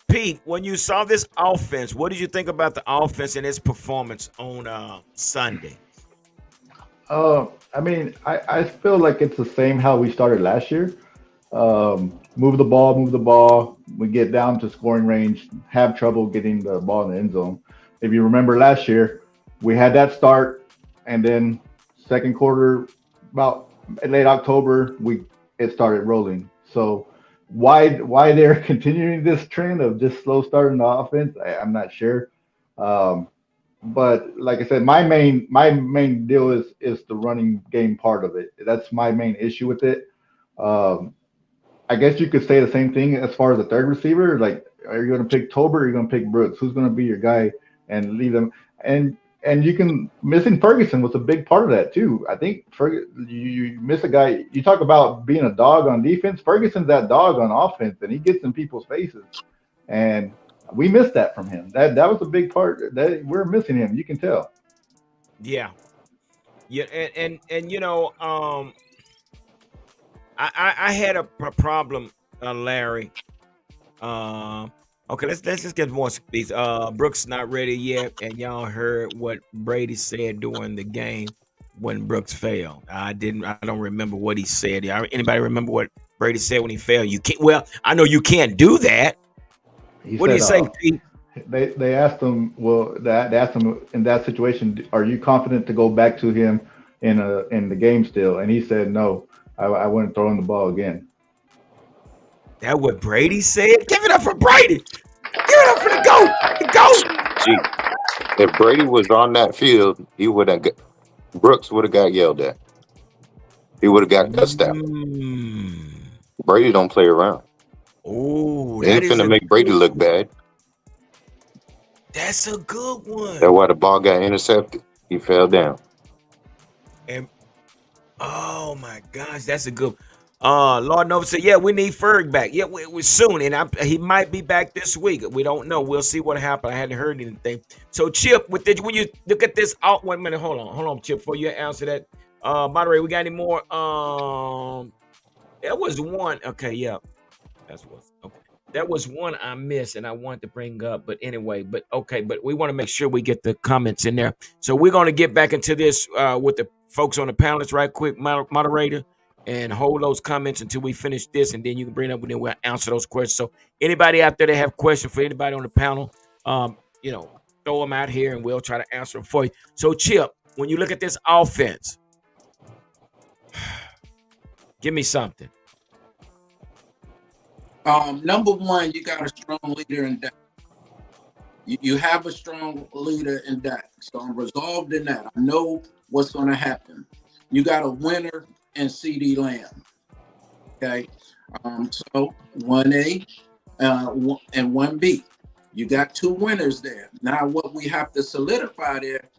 Pete, when you saw this offense, what did you think about the offense and its performance on Sunday? I mean, I feel like it's the same how we started last year. Move the ball, move the ball. We get down to scoring range, have trouble getting the ball in the end zone. If you remember last year, we had that start, and then second quarter, about late October, it started rolling. So why they're continuing this trend of just slow starting the offense, I'm not sure. Um, but like I said, my main deal is the running game part of it. That's my main issue with it. Um, I guess you could say the same thing as far as the third receiver. Like, are you going to pick Tober or are you going to pick Brooks? Who's going to be your guy and leave them? And you can missing Ferguson was a big part of that too. I think you miss a guy. You talk about being a dog on defense. Ferguson's that dog on offense, and he gets in people's faces. And we missed that from him. That was a big part that we're missing him. You can tell. Yeah. Yeah, and I had a problem, Larry. Okay, let's just get more speeds. Brooks not ready yet, and y'all heard what Brady said during the game when Brooks failed. I don't remember what he said. Anybody remember what Brady said when he failed? You can't. Well, I know you can't do that. He What do you said, say, Pete? they asked him, well, they asked him in that situation, are you confident to go back to him in the game still? And he said, no, I wouldn't throw him the ball again. That what Brady said? Give it up for Brady. Give it up for the GOAT. The GOAT. Gee, if Brady was on that field, Brooks would have got yelled at. He would have got cussed out. Mm. Brady don't play around. Oh, He ain't finna make Brady look bad. That's a good That's one. why the ball got intercepted. He fell down. And oh my gosh, that's a good. Lord Nova said, yeah, we need Ferg back. Yeah, we soon, and he might be back this week. We don't know. We'll see what happened. I hadn't heard anything. So Chip, when you look at this out, 1 minute, hold on, Chip, before you answer that. Moderator, we got any more? There was one. Okay, yeah, that's what. Okay. That was one I missed and I wanted to bring up, but anyway, but we want to make sure we get the comments in there. So we're going to get back into this with the folks on the panelists right quick, moderator, and hold those comments until we finish this, and then you can bring up and then we'll answer those questions. So anybody out there that have questions for anybody on the panel, throw them out here and we'll try to answer them for you. So Chip, when you look at this offense, give me something. Number one, you got a strong leader in Dak. You have a strong leader in Dak. So I'm resolved in that. I know what's going to happen. You got a winner in CD Lamb. Okay. So 1A and 1B. You got two winners there. Now, what we have to solidify there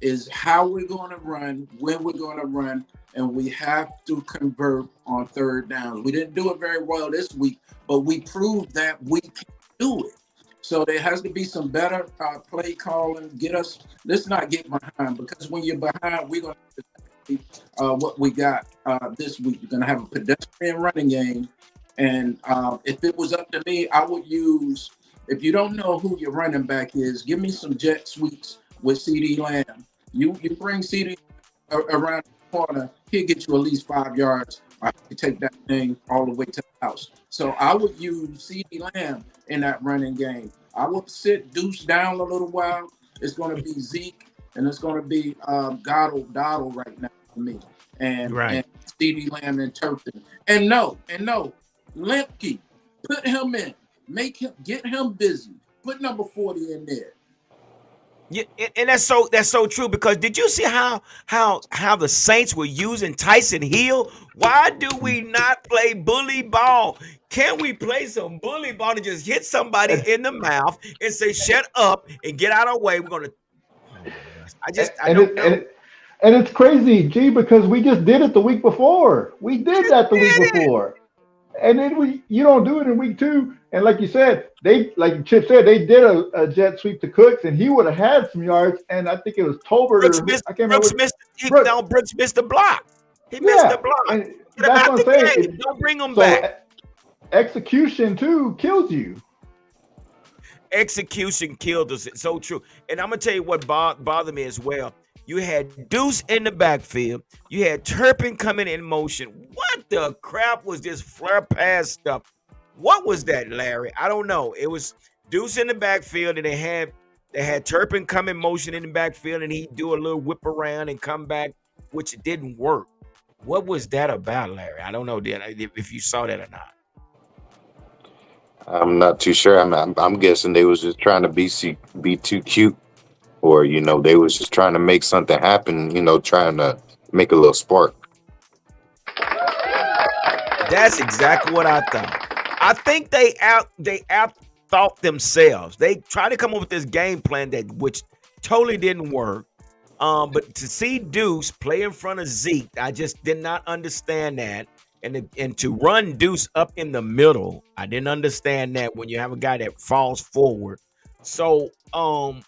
is how we're going to run, when we're going to run, and we have to convert on third downs. We didn't do it very well this week, but we proved that we can do it. So there has to be some better play calling. Let's not get behind, because when you're behind, we're going to what we got this week. You're going to have a pedestrian running game. And if it was up to me, I would use, if you don't know who your running back is, give me some jet sweeps with CD Lamb. You bring CD around the corner, he'll get you at least 5 yards. I can take that thing all the way to the house. So I would use CD Lamb in that running game. I would sit Deuce down a little while. It's going to be Zeke, and it's going to be Doddle right now for me. And CD Lamb and Turpin. And no, Lemke, put him in. Get him busy. Put number 40 in there. Yeah, and that's so true because did you see how the Saints were using Tyson Hill? Why do we not play bully ball? Can we play some bully ball and just hit somebody And in the mouth and say shut up and get out of the way? We're gonna. Oh my gosh, I and don't it, and know. it, and it's crazy, G, because we just did it the week before. We We did just that the week did it. before. And then you don't do it in week two. And like you said, like Chip said, they did a jet sweep to Cooks, and he would have had some yards. And I think it was Tolbert or I can't remember. Brooks missed. Brooks, No, Brooks missed the block. He missed the yeah, block. and Get him that's out what the I'm saying. game. Don't bring him So back. execution too kills you. Execution killed us. It's so true. And I'm gonna tell you what bothered me as well. You had Deuce in the backfield. You had Turpin coming in motion. What the crap was this flare pass stuff? What was that, Larry? I don't know. It was Deuce in the backfield, and they had Turpin come in motion in the backfield, and he'd do a little whip around and come back, which didn't work. What was that about, Larry? I don't know, if you saw that or not. I'm not too sure. I'm guessing they was just trying to be too cute, or they was just trying to make something happen. Trying to make a little spark. That's exactly what I thought. I think they out thought themselves. They tried to come up with this game plan which totally didn't work. But to see Deuce play in front of Zeke, I just did not understand that. And to run Deuce up in the middle, I didn't understand that when you have a guy that falls forward. So I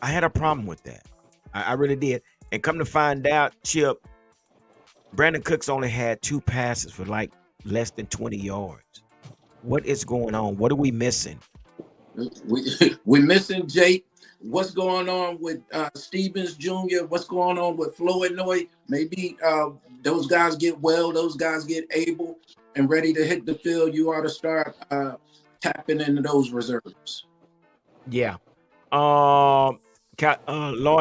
had a problem with that. I really did. And come to find out, Chip, Brandon Cooks only had 2 passes for like less than 20 yards. What is going on? What are we missing? We're missing Jake. What's going on with Stevens Jr.? What's going on with Flournoy? Maybe those guys get well, those guys get able and ready to hit the field. You ought to start tapping into those reserves. Yeah. Lord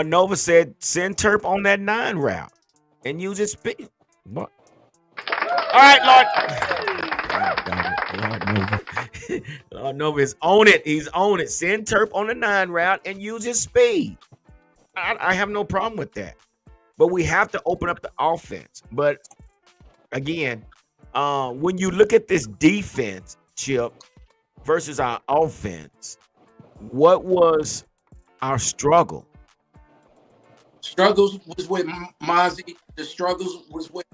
Nova said send Terp on that 9 route and use his speed. What? All right, Lord Nova. Lord Nova is on it. He's on it. Send Terp on the 9 route and use his speed. I have no problem with that. But we have to open up the offense. But again, when you look at this defense, Chip, versus our offense, what was our struggle? Struggles was with Mozzie. The struggles was with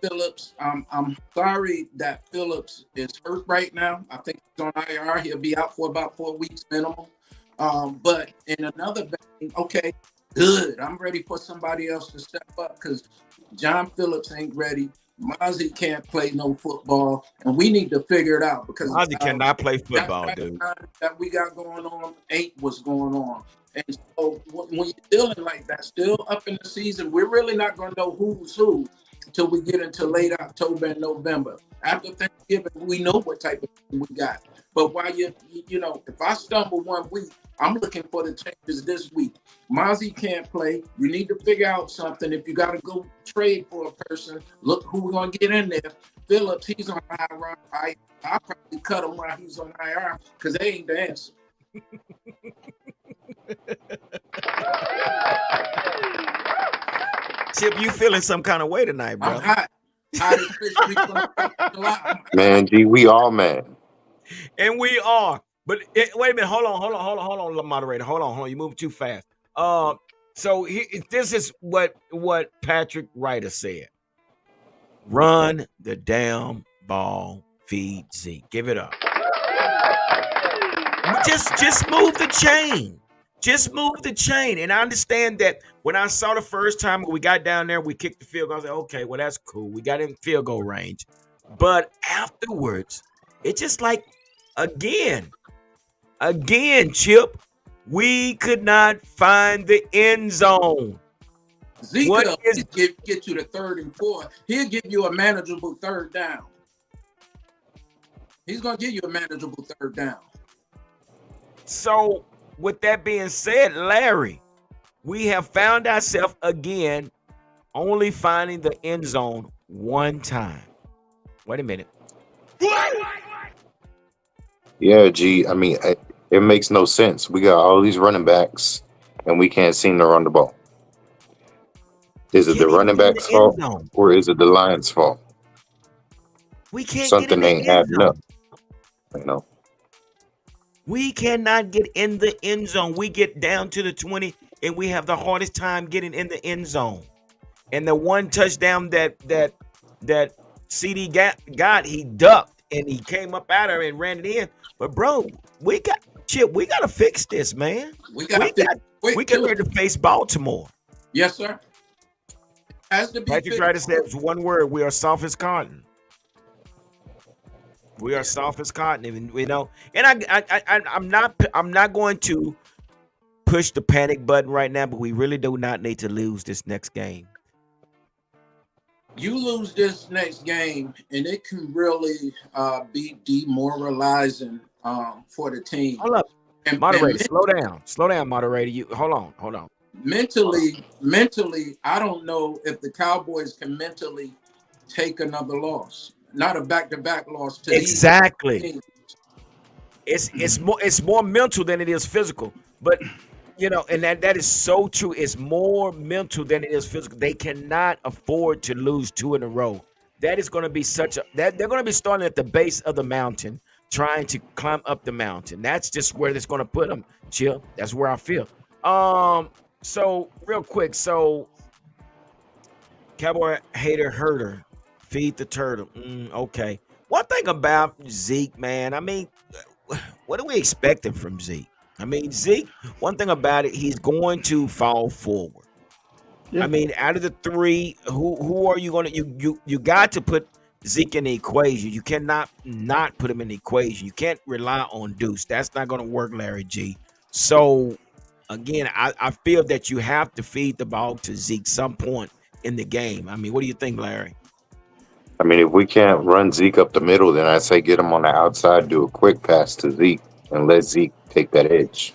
Phillips. I'm sorry that Phillips is hurt right now. I think he's on IR. He'll be out for about 4 weeks minimum. But in another vein, okay, good. I'm ready for somebody else to step up because John Phillips ain't ready. Mozzie can't play no football, and we need to figure it out because Mozzie cannot play football, dude. That we got going on ain't what's going on. And so when you're dealing like that, still up in the season, we're really not going to know who's who until we get into late October and November. After Thanksgiving, we know what type of thing we got. But while if I stumble 1 week, I'm looking for the changes this week. Mozzie can't play. You need to figure out something. If you got to go trade for a person, look who we're going to get in there. Phillips, he's on IR. I'll probably cut him while he's on IR because they ain't the answer. Chip, you feeling some kind of way tonight, bro? I'm hot. Man, G, we all mad. And we are. But wait a minute. Hold on, moderator. Hold on. You move too fast. So this is what Patrick Ryder said. Run the damn ball, feed Zeke. Give it up. Just move the chain. Just move the chain. And I understand that when I saw the first time we got down there, we kicked the field goal. I was like, okay, well, that's cool. We got in field goal range. But afterwards, it's just like, again, Chip, we could not find the end zone. Zeke will get you to 3rd and 4. He'll give you a manageable 3rd down. He's going to give you a manageable 3rd down. So, with that being said, Larry, we have found ourselves again only finding the end zone 1 time. Wait a minute. Yeah, G. I mean, it makes no sense. We got all these running backs, and we can't seem to run the ball? Is it the Can't even running get in the back's end fault, zone. or is it the Lions' fault? We can't get in Something the ain't end adding up, zone. you know. We cannot get in the end zone. We get down to the 20 and we have the hardest time getting in the end zone. And the one touchdown that CD got, he ducked and he came up out of it and ran it in. But bro, Chip, we gotta fix this, man. We got to We fix got it quick we get too. ready to face Baltimore. Yes, sir. Has to be Patrick fixed. Ryder says one word: we are soft as cotton. We are soft as cotton, even And I'm not going to push the panic button right now, but we really do not need to lose this next game. You lose this next game, and it can really be demoralizing for the team. Hold up, And moderator, slow down, moderator. You hold on. mentally, I don't know if the Cowboys can mentally take another loss, not a back-to-back loss to these Exactly. teams. It's more mental than it is physical, but and that is so true. It's more mental than it is physical. They cannot afford to lose two in a row. That is going to be that they're going to be starting at the base of the mountain, trying to climb up the mountain. That's just where it's going to put them. Chill. That's where I feel. So real quick, Cowboy hater herder, feed the turtle. Okay. One thing about Zeke, man. I mean, what are we expecting from Zeke? I mean, Zeke, one thing about it, he's going to fall forward. Yeah. I mean, out of the three, who are you gonna you got to put Zeke in the equation. You cannot not put him in the equation. You can't rely on Deuce. That's not gonna work, Larry G. So again, I feel that you have to feed the ball to Zeke some point in the game. I mean, what do you think, Larry? I mean, if we can't run Zeke up the middle, then I say get him on the outside, do a quick pass to Zeke, and let Zeke take that edge.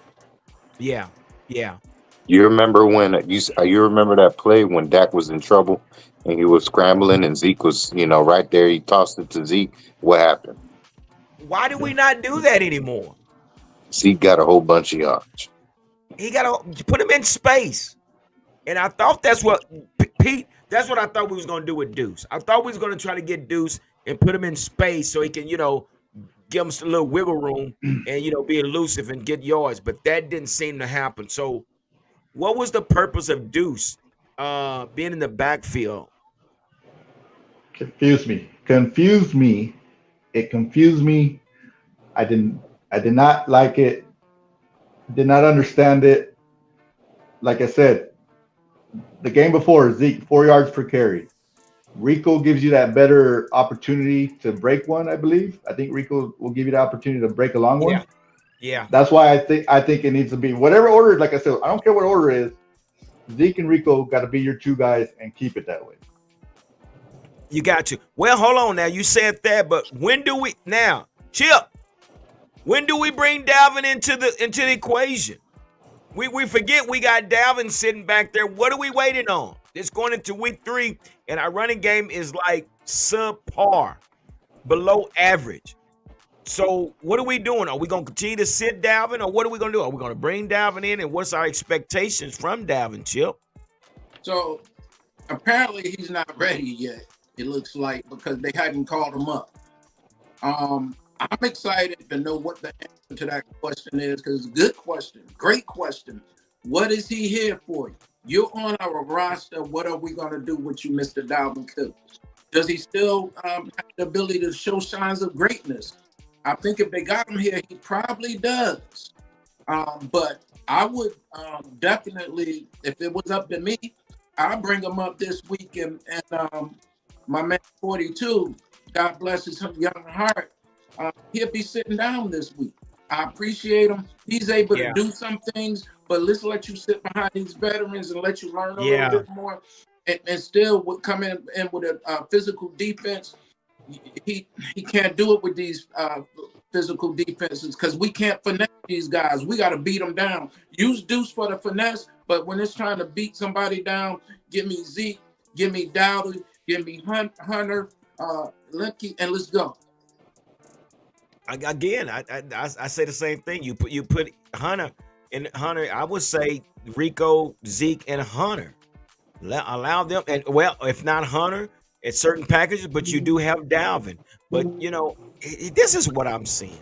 Yeah, yeah. You remember when you remember that play when Dak was in trouble and he was scrambling and Zeke was right there. He tossed it to Zeke. What happened? Why do we not do that anymore? Zeke got a whole bunch of yards. He got to put him in space. And I thought that's what Pete. That's what I thought we was gonna do with Deuce. I thought we was gonna try to get Deuce and put him in space so he can, give him a little wiggle room and be elusive and get yards. But that didn't seem to happen. So, what was the purpose of Deuce being in the backfield? Confused me. It confused me. I did not like it. Did not understand it. Like I said, the game before, Zeke 4 yards per carry. Rico gives you that better opportunity to break one, I believe. I think Rico will give you the opportunity to break a long Yeah, one. yeah. That's why I think it needs to be whatever order. Like I said, I don't care what order it is. Zeke and Rico got to be your two guys and keep it that way. You got to. Well, hold on now. You said that, but when do we now, Chip? When do we bring Dalvin into the equation? We forget we got Dalvin sitting back there. What are we waiting on? It's going into week 3, and our running game is like subpar, below average. So what are we doing? Are we going to continue to sit Dalvin, or what are we going to do? Are we going to bring Dalvin in, and what's our expectations from Dalvin, Chip? So apparently he's not ready yet. It looks like because they hadn't called him up. I'm excited to know what the answer to that question is because it's a good question, great question. What is he here for? You're on our roster. What are we going to do with you, Mr. Dalvin Cook? Does he still have the ability to show signs of greatness? I think if they got him here, he probably does. But I would definitely, if it was up to me, I'd bring him up this week. And my man 42, God bless his young heart, he'll be sitting down this week. I appreciate him. He's able to do some things, but let's let you sit behind these veterans and let you learn a little bit more, and still would come in with a physical defense. He can't do it with these physical defenses because we can't finesse these guys. We got to beat them down. Use Deuce for the finesse, but when it's trying to beat somebody down, give me Zeke, give me Dowdy, give me Hunter, Lemke, and let's go. Again, I say the same thing. You put Hunter And Hunter, I would say Rico, Zeke, and Hunter. Allow them, and well, if not Hunter, at certain packages, but you do have Dalvin. But this is what I'm seeing.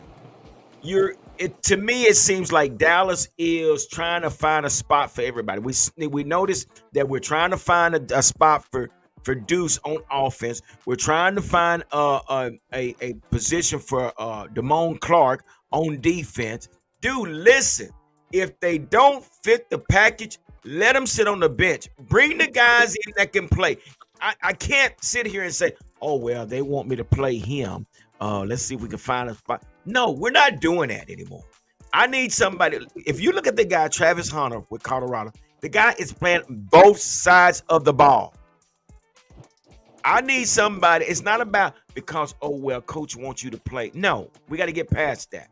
To me, it seems like Dallas is trying to find a spot for everybody. We notice that we're trying to find a spot for Deuce on offense. We're trying to find a position for Damone Clark on defense. Dude, listen, if they don't fit the package, let them sit on the bench. Bring the guys in that can play. I can't sit here and say, oh, well, they want me to play him. Let's see if we can find a spot. No, we're not doing that anymore. I need somebody. If you look at the guy, Travis Hunter with Colorado, the guy is playing both sides of the ball. I need somebody. It's not about because, oh, well, coach wants you to play. No, we got to get past that.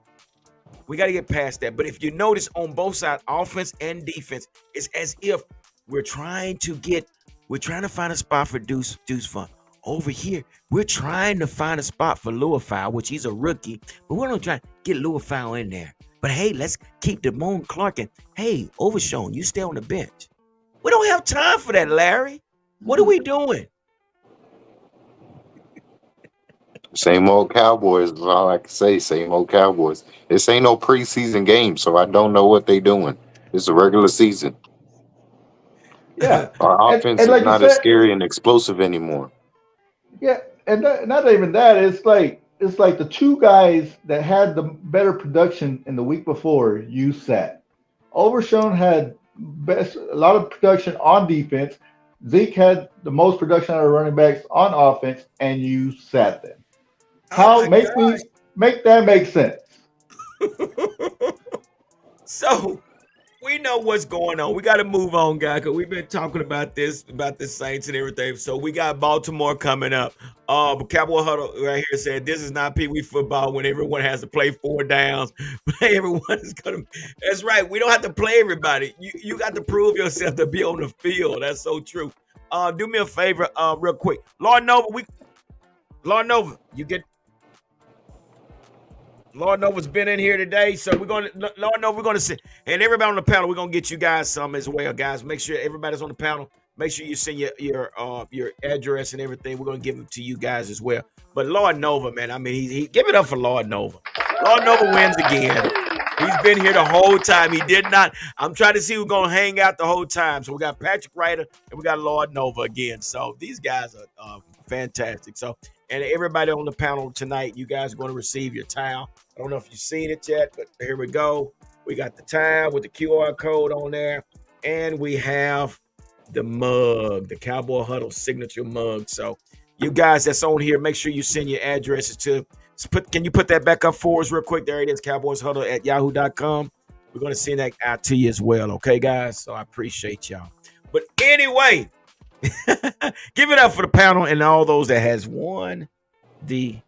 We got to get past that. But if you notice on both sides, offense and defense, it's as if we're trying to find a spot for Deuce Fun. Over here, we're trying to find a spot for Louisville, which he's a rookie, but we're going to try to get Louisville in there. But hey, let's keep Damone Clark and hey, Overshown, you stay on the bench. We don't have time for that, Larry. What are we doing? Same old Cowboys is all I can say. Same old Cowboys. This ain't no preseason game, so I don't know what they doing. It's a regular season. Yeah, Our offense and is like you not as said, scary and explosive anymore. yeah, and not even that. It's like the two guys that had the better production in the week before you sat. Overshown had a lot of production on defense. Zeke had the most production out of running backs on offense, and you sat them. Oh How my make that make sense? gosh. So we know what's going on. We got to move on, guys, because we've been talking about the Saints and everything. So we got Baltimore coming up. But Cowboy Huddle right here said this is not Pee Wee football when everyone has to play 4 downs. Everyone is gonna. That's right. We don't have to play everybody. You got to prove yourself to be on the field. That's so true. Do me a favor, real quick. Lord Nova, you get. Lord Nova's been in here today, so Lord Nova, we're gonna sit, and everybody on the panel, we're gonna get you guys some as well, guys. Make sure everybody's on the panel. Make sure you send your address and everything. We're gonna give them to you guys as well. But Lord Nova, man, I mean, he give it up for Lord Nova. Lord Nova wins again. He's been here the whole time. He did not. I'm trying to see who's gonna hang out the whole time. So we got Patrick Ryder and we got Lord Nova again. So these guys are fantastic. So and everybody on the panel tonight, you guys are going to receive your towel. I don't know if you've seen it yet, but here we go. We got the towel with the QR code on there, and we have the mug, the Cowboy Huddle signature mug. So you guys that's on here, make sure you send your addresses to. Can you put that back up for us real quick? There it is, Cowboys Huddle at yahoo.com. We're going to send that out to you as well, okay, guys? So I appreciate y'all. But anyway, give it up for the panel and all those that has won the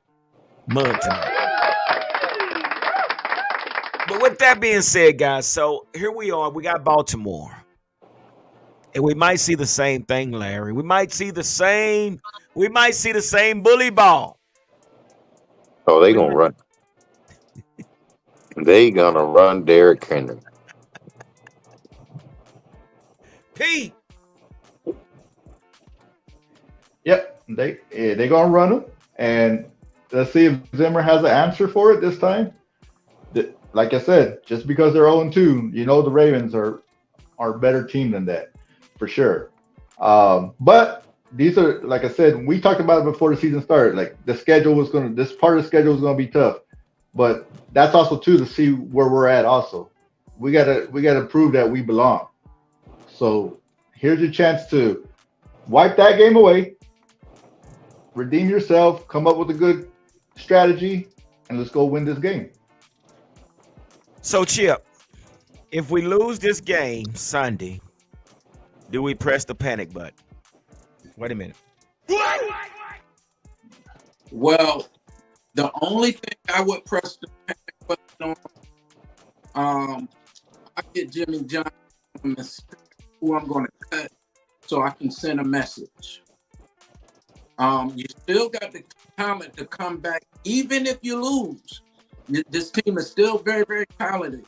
mug tonight. But with that being said, guys, so here we are. We got Baltimore. And we might see the same thing, Larry. We might see the same bully ball. Oh, they gonna run. They gonna run Derrick Henry. Pete. Yep, they gonna run him, and let's see if Zimmer has an answer for it this time. Like I said, just because they're 0-2, the Ravens are a better team than that, for sure. But these are, like I said, we talked about it before the season started. Like this part of the schedule is gonna be tough, but that's also too to see where we're at. Also, we gotta prove that we belong. So here's your chance to wipe that game away, redeem yourself, come up with a good strategy, and let's go win this game. So, Chip, if we lose this game Sunday, do we press the panic button? Wait a minute. Well, the only thing I would press the panic button on, I get Jimmy Johnson who I'm going to cut so I can send a message. You still got the talent to come back, even if you lose. This team is still very, very talented.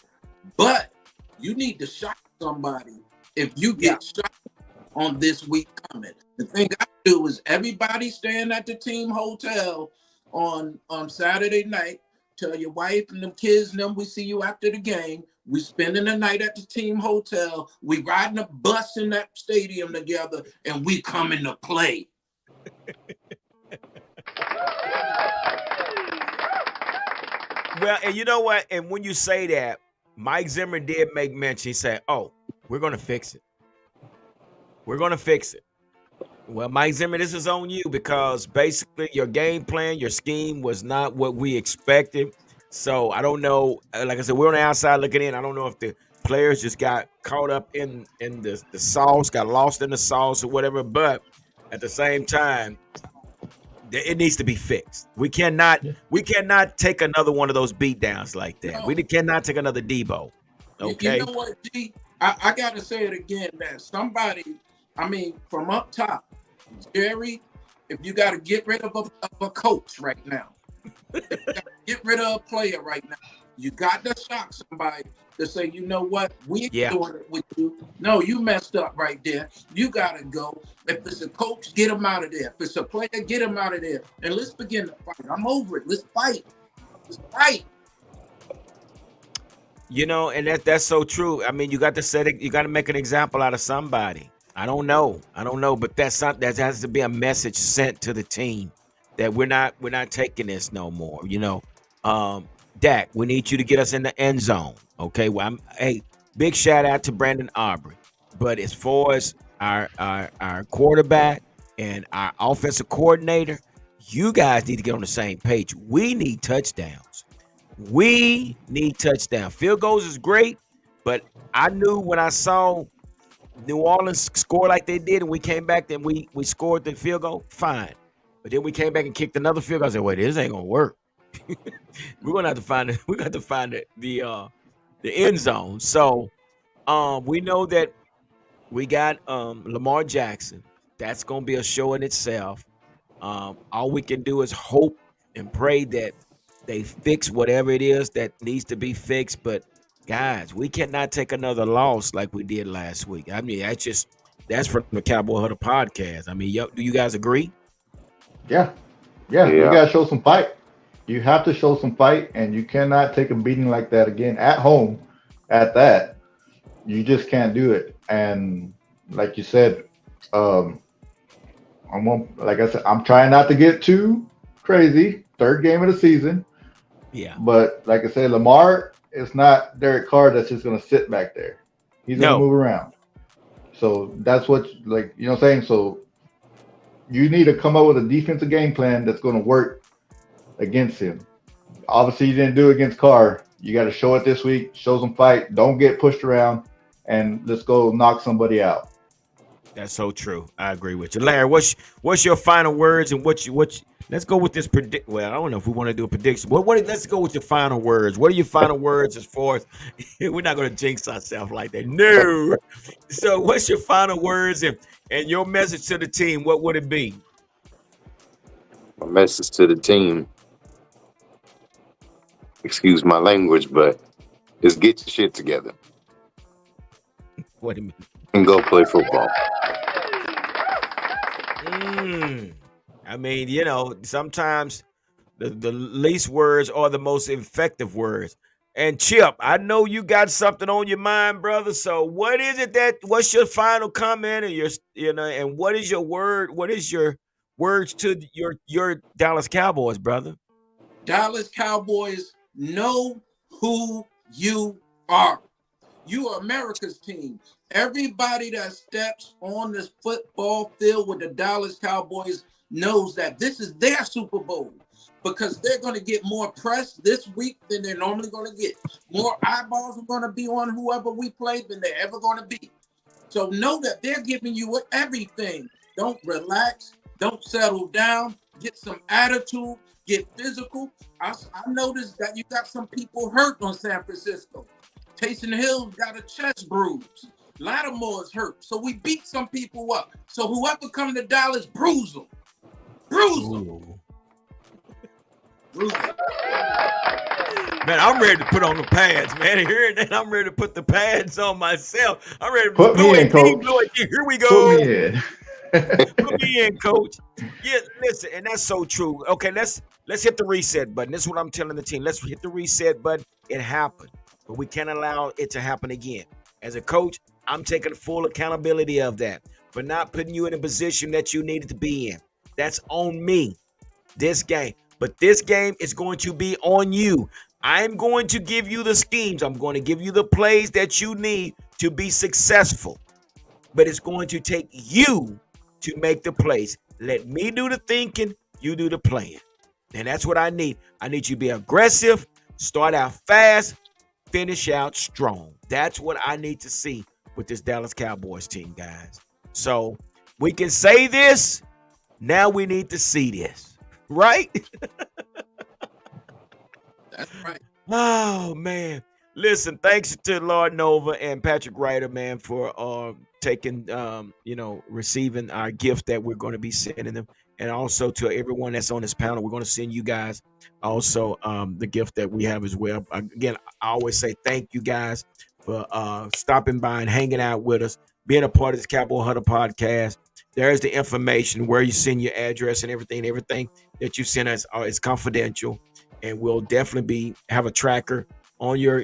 But You need to shock somebody if you Yeah. get shot on this week coming. The thing I do is everybody staying at the team hotel on Saturday night. Tell your wife and them kids and them we see you after the game. We spending the night at the team hotel. We riding a bus in that stadium together, and we coming to play. Well, and you know what? And when you say that, Mike Zimmer did make mention. He said, "Oh, we're gonna fix it. We're gonna fix it." Well, Mike Zimmer, this is on you because basically your game plan, your scheme was not what we expected. So I don't know. Like I said, we're on the outside looking in. I don't know if the players just got caught up in the sauce, got lost in the sauce or whatever. But at the same time, it needs to be fixed. We cannot take another one of those beat downs like that. No. We cannot take another Debo. Okay. You know what, G? I gotta say it again, man. Somebody, I mean, from up top, Jerry, if you got to get rid of a coach right now, get rid of a player right now, you got to shock somebody to say, you know what, we ain't doing it with you. No, you messed up right there. You got to go. If it's a coach, get him out of there. If it's a player, get him out of there. And let's begin to fight. I'm over it. Let's fight. Let's fight. You know, and that's so true. I mean, you got to set it. You got to make an example out of somebody. I don't know, but that has to be a message sent to the team that we're not taking this no more. You know, Dak, we need you to get us in the end zone. Okay, well, hey, big shout out to Brandon Aubrey. But as far as our quarterback and our offensive coordinator, you guys need to get on the same page. We need touchdowns. We need touchdown. Field goals is great, but I knew when I saw New Orleans score like they did, and we came back, then we scored the field goal, fine. But then we came back and kicked another field goal. I said, wait, this ain't gonna work. We're gonna have to find it. We got to find the end zone. So we know that we got Lamar Jackson. That's gonna be a show in itself. All we can do is hope and pray that they fix whatever it is that needs to be fixed. But guys, we cannot take another loss like we did last week. I mean, that's from the Cowboy Huddle podcast. I mean, do you guys agree? Yeah. You gotta show some fight. You have to show some fight, and you cannot take a beating like that again at home. At that, you just can't do it. And like you said, like I said, I'm trying not to get too crazy. Third game of the season. Yeah. But like I said, Lamar is not Derek Carr that's just going to sit back there. He's going to move around. So that's what, like, you know what I'm saying? So you need to come up with a defensive game plan that's going to work against him. Obviously, you didn't do it against Carr. You got to show it this week, show some fight. Don't get pushed around, and let's go knock somebody out. That's so true. I agree with you. Larry, what's your final words and let's go with this predict. Well, I don't know if we want to do a prediction. Let's go with your final words. What are your final words as far as we're not going to jinx ourselves like that? No. So, what's your final words and your message to the team? What would it be? My message to the team. Excuse my language, but is get your shit together. What do you mean? And go play football. I mean, you know, sometimes the least words are the most effective words. And Chip, I know you got something on your mind, brother. So what is it what's your final comment and what is your word? What is your words to your Dallas Cowboys, brother? Dallas Cowboys, know who you are. You are America's team. Everybody that steps on this football field with the Dallas Cowboys knows that this is their Super Bowl because they're going to get more press this week than they're normally going to get. More eyeballs are going to be on whoever we play than they're ever going to be. So know that they're giving you everything. Don't relax. Don't settle down. Get some attitude. Get physical. I noticed that you got some people hurt on San Francisco. Taysom Hill's got a chest bruise. Lattimore's hurt. So we beat some people up. So whoever comes to Dallas, bruise them. Bruise them. Bruise them. Man, I'm ready to put on the pads, man. Hearing that, I'm ready to put the pads on myself. I'm ready to Put blow me in, it deep, coach. blow it deep. Here we Put go. me in. Put me in, coach. Yeah, listen, and that's so true. Okay, let's hit the reset button. This is what I'm telling the team. Let's hit the reset button. It happened, but we can't allow it to happen again. As a coach, I'm taking full accountability of that for not putting you in a position that you needed to be in. That's on me. This game. But this game is going to be on you. I'm going to give you the schemes. I'm going to give you the plays that you need to be successful. But it's going to take you to make the plays. Let me do the thinking, you do the playing. And that's what I need. I need you to be aggressive, start out fast, finish out strong. That's what I need to see with this Dallas Cowboys team, guys. So we can say this. Now we need to see this. Right? That's right. Oh man. Listen, thanks to Lord Nova and Patrick Ryder, man, for taking receiving our gift that we're going to be sending them. And also to everyone that's on this panel, we're going to send you guys also the gift that we have as well. Again, I always say thank you guys for stopping by and hanging out with us, being a part of this Cowboy Hunter podcast. There's the information where you send your address and everything. Everything that you send us is confidential, and we'll definitely have a tracker on your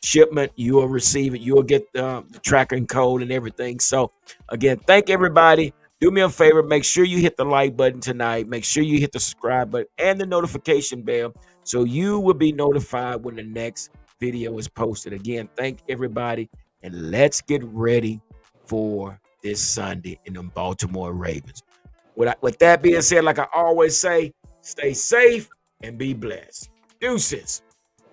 shipment. You will receive it. You will get the tracking code and everything. So again, thank everybody. Do me a favor. Make sure you hit the like button tonight. Make sure you hit the subscribe button and the notification bell so you will be notified when the next video is posted. Again, thank everybody, and let's get ready for this Sunday in the Baltimore Ravens. With that being said, like I always say, stay safe and be blessed. Deuces.